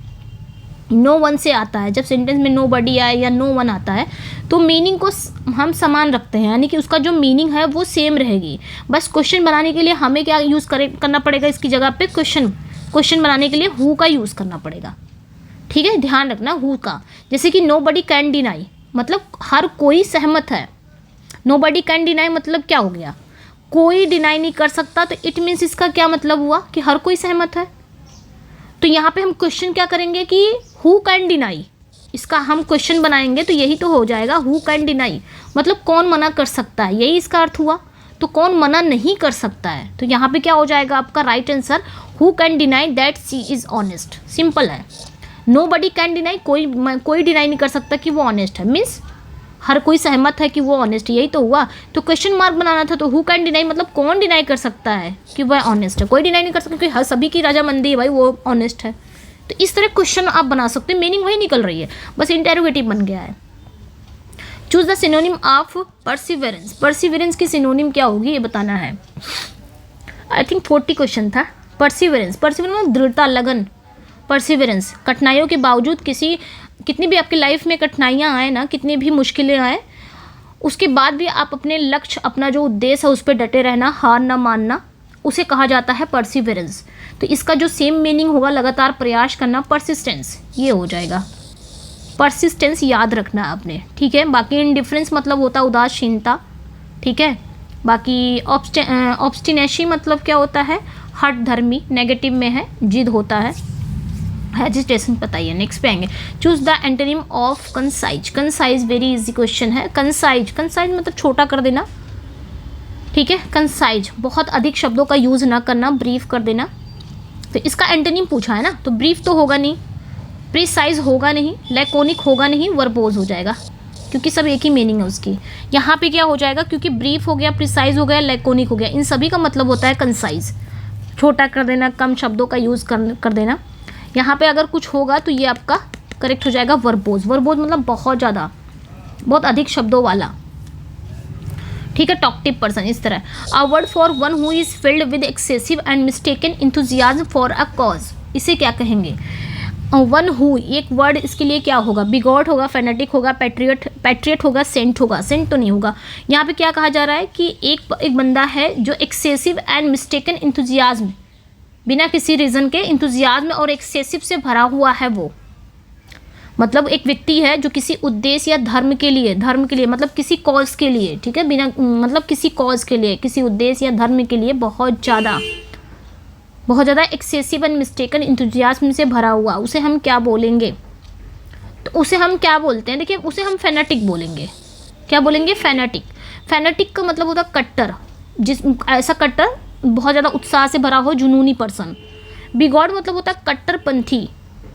नो वन से आता है, जब सेंटेंस में नो बडी आए या नो वन आता है, तो मीनिंग को हम समान रखते हैं, यानी कि उसका जो मीनिंग है वो सेम रहेगी। बस क्वेश्चन बनाने के लिए हमें क्या यूज़ करना पड़ेगा, इसकी जगह पे क्वेश्चन बनाने के लिए हु का यूज़ करना पड़ेगा, ठीक है, ध्यान रखना हु का। जैसे कि नो बडी कैन डिनाई, मतलब हर कोई सहमत है। नो बडी कैन डिनाई मतलब क्या हो गया, कोई डिनाई नहीं कर सकता, तो इट मीन्स इसका क्या मतलब हुआ कि हर कोई सहमत है। तो यहाँ पे हम क्वेश्चन क्या करेंगे कि हु कैन डिनाई, इसका हम क्वेश्चन बनाएंगे तो यही तो हो जाएगा, हु कैन डिनाई मतलब कौन मना कर सकता है, यही इसका अर्थ हुआ। तो कौन मना नहीं कर सकता है, तो यहाँ पे क्या हो जाएगा आपका right answer, who can deny that she is honest. Simple है, नो बडी कैन डिनाई, कोई डिनाई नहीं कर सकता कि वो ऑनेस्ट है, मीन्स हर कोई सहमत है कि वो ऑनेस्ट, यही तो हुआ। तो क्वेश्चन मार्क बनाना था, तो हु कैन डिनाई मतलब कौन डिनाई कर सकता है कि वह ऑनेस्ट है, कोई डिनाई नहीं कर सकता, क्योंकि हर सभी की राजामंदी है भाई, वो ऑनेस्ट है। तो इस तरह क्वेश्चन आप बना सकते हैं, मीनिंग वही निकल रही है, बस इंटेरोगेटिव बन गया है। Choose the synonym of perseverance, perseverance की सिनोनिम क्या होगी ये बताना है। आई थिंक 40 क्वेश्चन था। परसिवरेंस मतलब दृढ़ता, लगन। परसिवरेंस, कठिनाइयों के बावजूद कितनी भी आपकी लाइफ में कठिनाइयाँ आए ना, कितनी भी मुश्किलें आए, उसके बाद भी आप अपने लक्ष्य, अपना जो उद्देश्य है उस पर डटे रहना, हार ना मानना, उसे कहा जाता है परसिवरेंस। तो इसका जो सेम मीनिंग होगा, लगातार प्रयास करना, परसिस्टेंस, ये हो जाएगा। परसिस्टेंस याद रखना आपने, ठीक है। बाकी इंडिफरेंस मतलब होता है उदासीनता, ठीक है। बाकी ऑब्स्टिनेसी मतलब क्या होता है, हठ धर्मी, नेगेटिव में है, जिद होता है। हेजिटेशन पता ही है। नेक्स्ट पे आएंगे, choose the antonym of concise. Concise very easy question है। कंसाइज मतलब छोटा कर देना, ठीक है। कंसाइज बहुत अधिक शब्दों का यूज़ ना करना, ब्रीफ कर देना। तो इसका एंटोनिम पूछा है ना, तो ब्रीफ तो होगा नहीं, प्रिसाइज होगा नहीं, लैकोनिक होगा नहीं, वर्बोज हो जाएगा, क्योंकि सब एक ही मीनिंग है उसकी। यहाँ पे क्या हो जाएगा, क्योंकि ब्रीफ हो गया, प्रिसाइज हो गया, लैकोनिक हो गया, इन सभी का मतलब होता है कंसाइज, छोटा कर देना, कम शब्दों का यूज़ कर देना। यहाँ पे अगर कुछ होगा तो ये आपका करेक्ट हो जाएगा वर्बोज। वर्बोज मतलब बहुत ज़्यादा, बहुत अधिक शब्दों वाला, ठीक है। टॉकटिव पर्सन, इस तरह। A word for one who is filled with excessive and mistaken enthusiasm for a cause, इसे क्या कहेंगे। वन हु, एक वर्ड इसके लिए क्या होगा, बिगॉट होगा, फेनेटिक होगा, पैट्रियट होगा, सेंट होगा। सेंट तो नहीं होगा। यहाँ पे क्या कहा जा रहा है कि एक बंदा है जो एक्सेसिव एंड मिस्टेकन इंथुजियाज्म, बिना किसी रीज़न के इंथुजियाज्म और एक्सेसिव से भरा हुआ है, वो मतलब एक व्यक्ति है जो किसी उद्देश्य या धर्म के लिए मतलब किसी कॉज के लिए, ठीक है, बिना मतलब किसी कॉज के लिए, किसी उद्देश्य या धर्म के लिए बहुत ज़्यादा एक्सेसिव एंड मिस्टेकन इंथुजियाज्म से भरा हुआ, उसे हम क्या बोलेंगे, तो उसे हम क्या बोलते हैं, देखिए उसे हम फेनेटिक बोलेंगे। क्या बोलेंगे, फेनेटिक। फेनेटिक का मतलब होता है कट्टर, जिस ऐसा कट्टर बहुत ज़्यादा उत्साह से भरा हो, जुनूनी पर्सन। बिगॉड मतलब होता है कट्टरपंथी,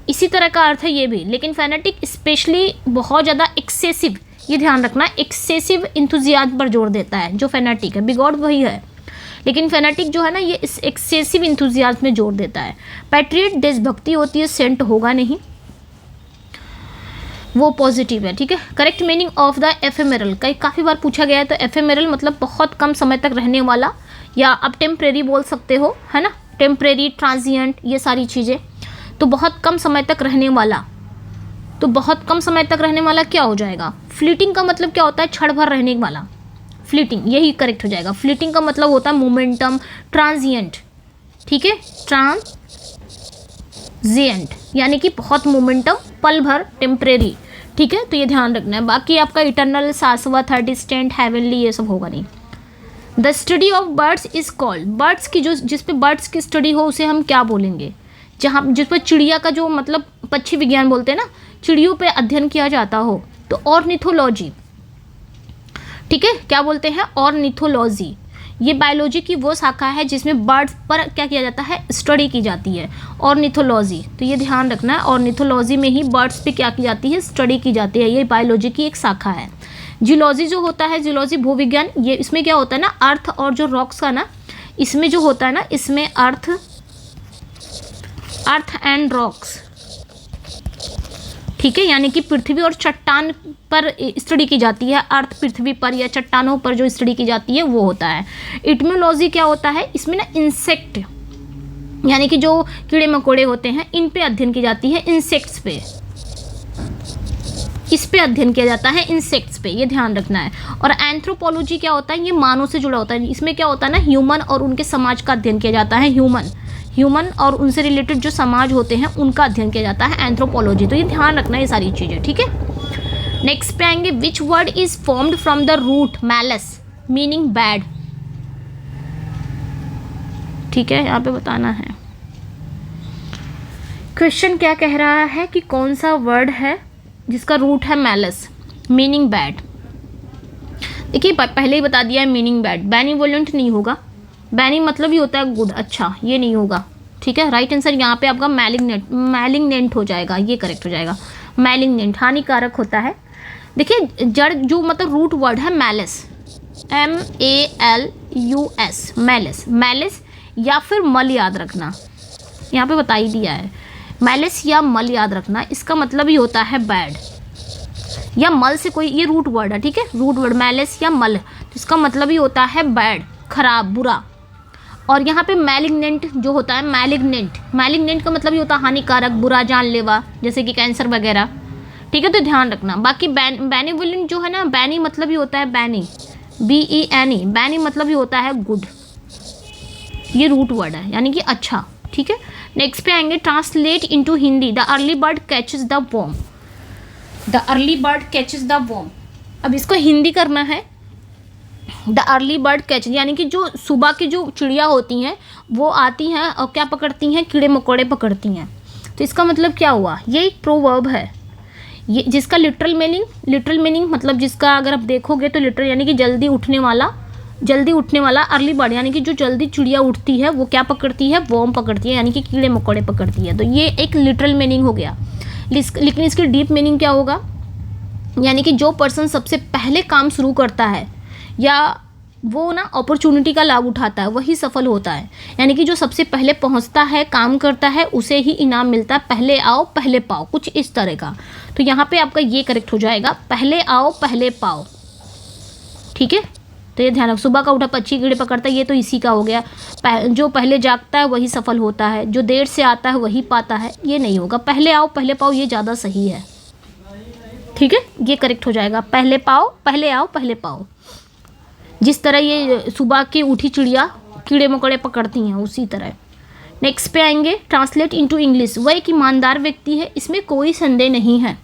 इसी तरह का अर्थ है ये भी। लेकिन फैनेटिक स्पेशली बहुत ज़्यादा एक्सेसिव, ये ध्यान रखना, एक्सेसिव इंथुजियाज्म पर जोर देता है जो फैनेटिक है। बिगॉड वही है, लेकिन फैनेटिक जो है ना ये इस एक्सेसिव इंथुजियाज्म में जोर देता है। पैट्रियट देशभक्ति होती है, सेंट होगा नहीं, वो पॉजिटिव है, ठीक है। करेक्ट मीनिंग ऑफ द एफेमेरल, कई काफ़ी बार पूछा गया है। तो एफेमेरल मतलब बहुत कम समय तक रहने वाला, या आप टेम्परेरी बोल सकते हो, है ना, टेम्परेरी, ट्रांजिएंट, ये सारी चीज़ें। तो बहुत कम समय तक रहने वाला, तो बहुत कम समय तक रहने वाला क्या हो जाएगा? फ्लीटिंग का मतलब क्या होता है? क्षण भर रहने वाला, फ्लीटिंग, यही करेक्ट हो जाएगा। फ्लीटिंग का मतलब होता है मोमेंटम, ट्रांजिएंट, ठीक है, ट्रांजिएंट यानी कि बहुत मोमेंटम, पल भर, टेम्परेरी, ठीक है। तो ये ध्यान रखना है। बाकी आपका इटर्नल, शाश्वत, डिस्टेंट, हेवनली, ये सब होगा नहीं। The study of birds is called, birds की जो, जिस पे बर्ड्स की स्टडी हो उसे हम क्या बोलेंगे? जहाँ जिस पर चिड़िया का जो मतलब पक्षी विज्ञान बोलते हैं ना, चिड़ियों पे अध्ययन किया जाता हो, तो ऑर्निथोलॉजी, ठीक है, क्या बोलते हैं? ऑर्निथोलॉजी। ये बायोलॉजी की वो शाखा है जिसमें बर्ड्स पर क्या किया जाता है? स्टडी की जाती है, ऑर्निथोलॉजी। तो ये ध्यान रखना है, ऑर्निथोलॉजी में ही बर्ड्स पे क्या की जाती है? स्टडी की जाती है। ये बायोलॉजी की एक शाखा है। जियोलॉजी जो होता है, जियोलॉजी भूविज्ञान, ये इसमें क्या होता है ना, अर्थ और जो रॉक्स का ना, इसमें जो होता है ना, इसमें अर्थ एंड रॉक्स, ठीक है, यानी कि पृथ्वी और चट्टान पर स्टडी की जाती है। अर्थ पृथ्वी पर या चट्टानों पर जो स्टडी की जाती है वो होता है। इटमोलॉजी क्या होता है? इसमें ना इंसेक्ट, यानी कि जो कीड़े मकोड़े होते हैं, इन पे अध्ययन की जाती है, इंसेक्ट्स पे, इस पे अध्ययन किया जाता है, इंसेक्ट्स पे, ये ध्यान रखना है। और एंथ्रोपोलॉजी क्या होता है? ये मानव से जुड़ा होता है। इसमें क्या होता है ना, ह्यूमन और उनके समाज का अध्ययन किया जाता है। ह्यूमन और उनसे रिलेटेड जो समाज होते हैं उनका अध्ययन किया जाता है, एंथ्रोपोलॉजी। तो ये ध्यान रखना है, ये सारी चीज़ें, ठीक है। नेक्स्ट पे आएंगे, which word is formed from the root malus meaning bad, ठीक है, यहाँ पे बताना है। क्वेश्चन क्या कह रहा है कि कौन सा वर्ड है जिसका रूट है मैलस, मीनिंग बैड। देखिए पहले ही बता दिया है, मीनिंग बैड। बेनिवोलेंट नहीं होगा, बैनी मतलब ही होता है गुड, अच्छा, ये नहीं होगा, ठीक है। राइट आंसर यहाँ पे आपका मैलिग्नेंट हो जाएगा, ये करेक्ट हो जाएगा। मैलिग्नेंट हानिकारक होता है। देखिए जड़ जो मतलब रूट वर्ड है मैलिस, MALUS, मैलिस या फिर मल याद रखना, यहाँ पे बता ही दिया है। मैलिस या मल याद रखना, इसका मतलब ही होता है बैड, या मल से कोई, ये रूट वर्ड है, ठीक है, रूट वर्ड मैलिस या मल, तो इसका मतलब ही होता है बैड, खराब, बुरा। और यहाँ पे मैलिग्नेंट जो होता है, मैलिग्नेंट का मतलब ये होता है हानिकारक, बुरा, जानलेवा, जैसे कि कैंसर वगैरह, ठीक है। तो ध्यान रखना। बाकी बेनिवोलेंट जो है ना, बैनी मतलब ही होता है बैनी, BENE, बैनी मतलब ही होता है गुड, ये रूट वर्ड है, यानी कि अच्छा, ठीक है। नेक्स्ट पे आएंगे, translate into Hindi, the early bird catches the worm, the early bird catches the worm. अब इसको हिंदी करना है, द अर्ली बर्ड कैच, यानी कि जो सुबह की जो चिड़िया होती हैं वो आती हैं और क्या पकड़ती हैं? कीड़े मकोड़े पकड़ती हैं। तो इसका मतलब क्या हुआ? ये एक प्रोवर्ब है, ये जिसका लिटरल मीनिंग मतलब जिसका अगर आप देखोगे तो लिटरल यानी कि जल्दी उठने वाला, अर्ली बर्ड यानी कि जो जल्दी चिड़िया उठती है वो क्या पकड़ती है? वॉर्म पकड़ती है, यानी कि कीड़े मकोड़े पकड़ती है। तो ये एक लिटरल मीनिंग हो गया। लेकिन इसकी डीप मीनिंग क्या होगा? यानी कि जो पर्सन सबसे पहले काम शुरू करता है या वो ना अपॉर्चुनिटी का लाभ उठाता है, वही सफल होता है। यानी कि जो सबसे पहले पहुंचता है, काम करता है, उसे ही इनाम मिलता है। पहले आओ पहले पाओ, कुछ इस तरह का। तो यहाँ पे आपका ये करेक्ट हो जाएगा, पहले आओ पहले पाओ, ठीक है। तो ये ध्यान रखो, सुबह का उठा पक्षी कीड़े पकड़ता है, ये तो इसी का हो गया। जो पहले जागता है वही सफल होता है, जो देर से आता है वही पाता है, ये नहीं होगा। पहले आओ पहले पाओ, ये ज़्यादा सही है, ठीक है, ये करेक्ट हो जाएगा। पहले पाओ, पहले आओ पहले पाओ, जिस तरह ये सुबह की उठी चिड़िया कीड़े मकोड़े पकड़ती हैं उसी तरह। नेक्स्ट पे आएंगे, ट्रांसलेट इनटू इंग्लिश, वह एक ईमानदार व्यक्ति है, इसमें कोई संदेह नहीं है।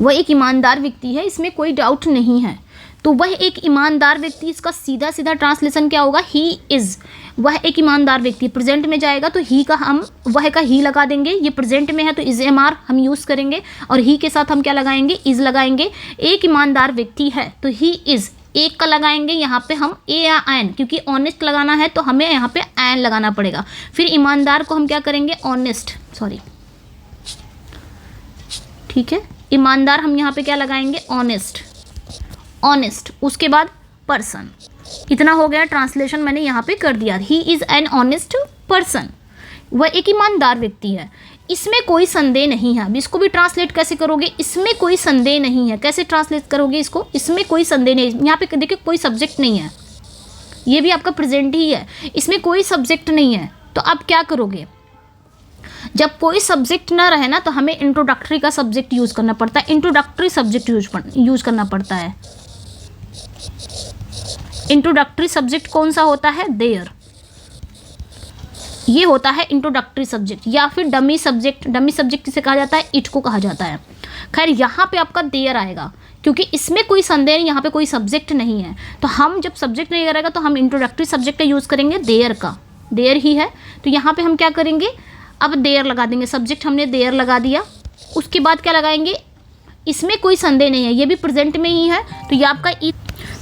वह एक ईमानदार व्यक्ति है, इसमें कोई डाउट नहीं है। तो वह एक ईमानदार व्यक्ति, इसका सीधा सीधा ट्रांसलेशन क्या होगा? ही इज़, वह एक ईमानदार व्यक्ति। प्रेजेंट में जाएगा तो ही का हम वह का ही लगा देंगे, ये प्रेजेंट में है तो इज एम आर हम यूज़ करेंगे, और ही के साथ हम क्या लगाएंगे? इज़ लगाएंगे। एक ईमानदार व्यक्ति है तो ही इज़ एक का लगाएंगे यहाँ पे हम ए या एन, क्योंकि ऑनेस्ट लगाना है तो हमें यहाँ पे एन लगाना पड़ेगा। फिर ईमानदार को हम क्या करेंगे, ऑनेस्ट, सॉरी, ठीक है, ईमानदार हम यहाँ पे क्या लगाएंगे, ऑनेस्ट, ऑनेस्ट। उसके बाद पर्सन। इतना हो गया, ट्रांसलेशन मैंने यहाँ पे कर दिया। He is an honest person, वह एक ईमानदार व्यक्ति है, इसमें कोई संदेह नहीं है। अब इसको भी ट्रांसलेट कैसे करोगे, इसमें कोई संदेह नहीं है, कैसे ट्रांसलेट करोगे इसको, इसमें कोई संदेह नहीं। यहाँ पे देखिए कोई सब्जेक्ट नहीं है, ये भी आपका प्रेजेंट ही है, इसमें कोई सब्जेक्ट नहीं है। तो आप क्या करोगे, जब कोई सब्जेक्ट ना रहे ना तो हमें इंट्रोडक्टरी का सब्जेक्ट यूज़ करना पड़ता है, इंट्रोडक्टरी सब्जेक्ट यूज़ करना पड़ता है। इंट्रोडक्टरी सब्जेक्ट कौन सा होता है, देयर, ये होता है इंट्रोडक्टरी सब्जेक्ट। या फिर डमी सब्जेक्ट, डमी सब्जेक्ट किसे कहा जाता है, इट को कहा जाता है। खैर यहाँ पे आपका देयर आएगा, क्योंकि इसमें कोई संदेह नहीं, यहाँ पे कोई सब्जेक्ट नहीं है। तो हम जब सब्जेक्ट नहीं रहेगा तो हम इंट्रोडक्टरी सब्जेक्ट का यूज़ करेंगे, देयर का, देयर ही है। तो यहाँ पे हम क्या करेंगे, अब देयर लगा देंगे, सब्जेक्ट हमने देयर लगा दिया। उसके बाद क्या लगाएंगे, इसमें कोई संदेह नहीं है, ये भी प्रेजेंट में ही है, तो ये आपका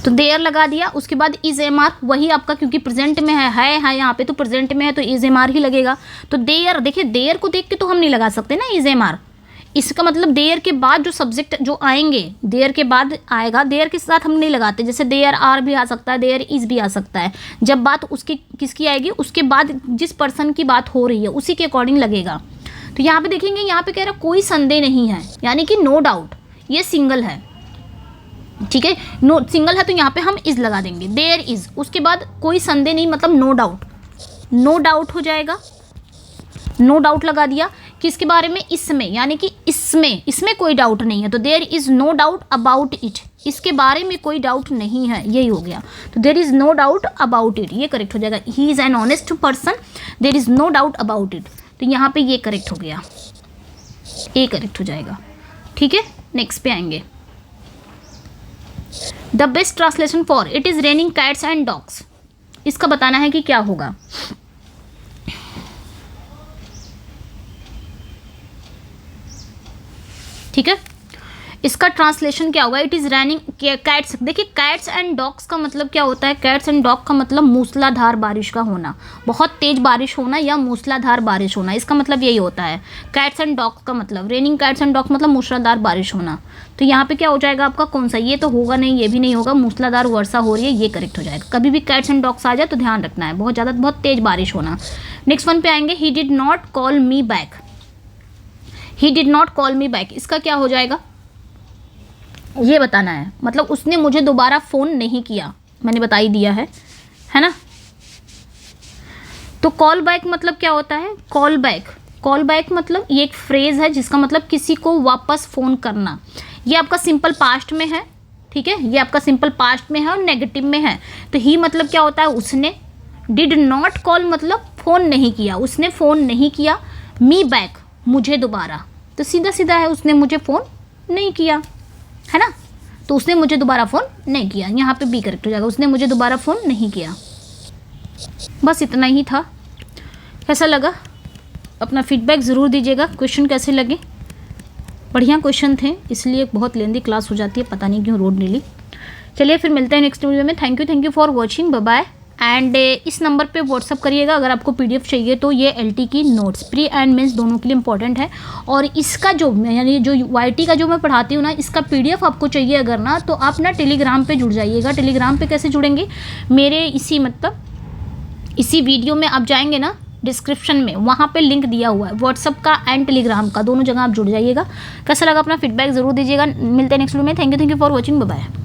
तो देयर लगा दिया। उसके बाद इज एम आर, वही आपका क्योंकि प्रेजेंट में है यहाँ पे, तो प्रेजेंट में है तो इज एम आर ही लगेगा। तो देयर, देखिए देयर को देख के तो हम नहीं लगा सकते ना इज एम आर, इसका मतलब देयर के बाद जो सब्जेक्ट जो आएंगे, देयर के बाद आएगा, देयर के साथ हम नहीं लगाते। जैसे देयर आर भी आ सकता है, देयर इज भी आ सकता है। जब बात उसकी किसकी आएगी, उसके बाद जिस पर्सन की बात हो रही है उसी के अकॉर्डिंग लगेगा। तो यहाँ पे देखेंगे, यहाँ पे कह रहा कोई संदेह नहीं है, यानी कि नो डाउट, ये सिंगल है, ठीक है, नो सिंगल है तो यहाँ पे हम इज लगा देंगे, देयर इज। उसके बाद कोई संदेह नहीं, मतलब नो डाउट, नो डाउट हो जाएगा, नो डाउट लगा दिया। किसके बारे में, इसमें, यानी कि इसमें कोई डाउट नहीं है, तो there is no doubt about it, इसके बारे में कोई डाउट नहीं है, यही हो गया। तो there is no doubt about it, ये करेक्ट हो जाएगा। He is an honest person, there is no doubt about it, तो यहाँ पे ये करेक्ट हो गया, ए करेक्ट हो जाएगा, ठीक है। नेक्स्ट पे आएंगे, the best translation for it is raining cats and dogs, इसका बताना है कि क्या होगा। ठीक है, इसका ट्रांसलेशन क्या होगा, इट इज़ रेनिंग कैट्स। देखिए कैट्स एंड डॉग्स का मतलब क्या होता है, कैट्स एंड डॉग का मतलब मूसलाधार बारिश का होना, बहुत तेज बारिश होना या मूसलाधार बारिश होना, इसका मतलब यही होता है कैट्स एंड डॉग्स का मतलब। रेनिंग कैट्स एंड डॉग्स मतलब मूसलाधार बारिश होना। तो यहाँ पे क्या हो जाएगा आपका, कौन सा, ये तो होगा नहीं, ये भी नहीं होगा, मूसलाधार वर्षा हो रही है, ये करेक्ट हो जाएगा। कभी भी कैट्स एंड डॉग्स आ जाए तो ध्यान रखना है, बहुत ज़्यादा बहुत तेज बारिश होना। नेक्स्ट वन पे आएंगे, ही did not call me back, he did not call me back, इसका क्या हो जाएगा, ये बताना है, मतलब उसने मुझे दोबारा फ़ोन नहीं किया, मैंने बता ही दिया है ना। तो कॉल बैक मतलब क्या होता है, कॉल बैक, कॉल बैक मतलब ये एक फ्रेज़ है जिसका मतलब किसी को वापस फ़ोन करना। ये आपका सिंपल पास्ट में है, ठीक है, ये आपका सिंपल पास्ट में है और नेगेटिव में है। तो ही मतलब क्या होता है, उसने, डिड नॉट कॉल मतलब फ़ोन नहीं किया, उसने फ़ोन नहीं किया, मी बैक मुझे दोबारा, तो सीधा सीधा है, उसने मुझे फ़ोन नहीं किया, है ना, तो उसने मुझे दोबारा फ़ोन नहीं किया, यहाँ पे बी करेक्ट हो जाएगा, उसने मुझे दोबारा फ़ोन नहीं किया। बस इतना ही था। कैसा लगा, अपना फीडबैक ज़रूर दीजिएगा, क्वेश्चन कैसे लगे, बढ़िया क्वेश्चन थे, इसलिए बहुत लेंदी क्लास हो जाती है, पता नहीं क्यों रोड नहीं ली। चलिए फिर मिलते हैं नेक्स्ट वीडियो में। Thank you for watching, bye bye. And इस नंबर पे व्हाट्सअप करिएगा अगर आपको पीडीएफ चाहिए तो। ये एलटी की नोट्स प्री एंड मेंस दोनों के लिए इंपॉर्टेंट है, और इसका जो यानी जो वाईटी का जो मैं पढ़ाती हूँ ना, इसका पीडीएफ आपको चाहिए अगर ना, तो आप ना टेलीग्राम पे जुड़ जाइएगा। टेलीग्राम पे कैसे जुड़ेंगे, मेरे इसी वीडियो में आप जाएंगे ना, डिस्क्रिप्शन में वहाँ पे लिंक दिया हुआ है व्हाट्सअप का एंड टेलीग्राम का, दोनों जगह आप जुड़ जाइएगा। कैसा लगा अपना फीडबैक ज़रूर दीजिएगा। मिलते हैं नेक्स्ट वीडियो में। Thank you for watching, bye bye.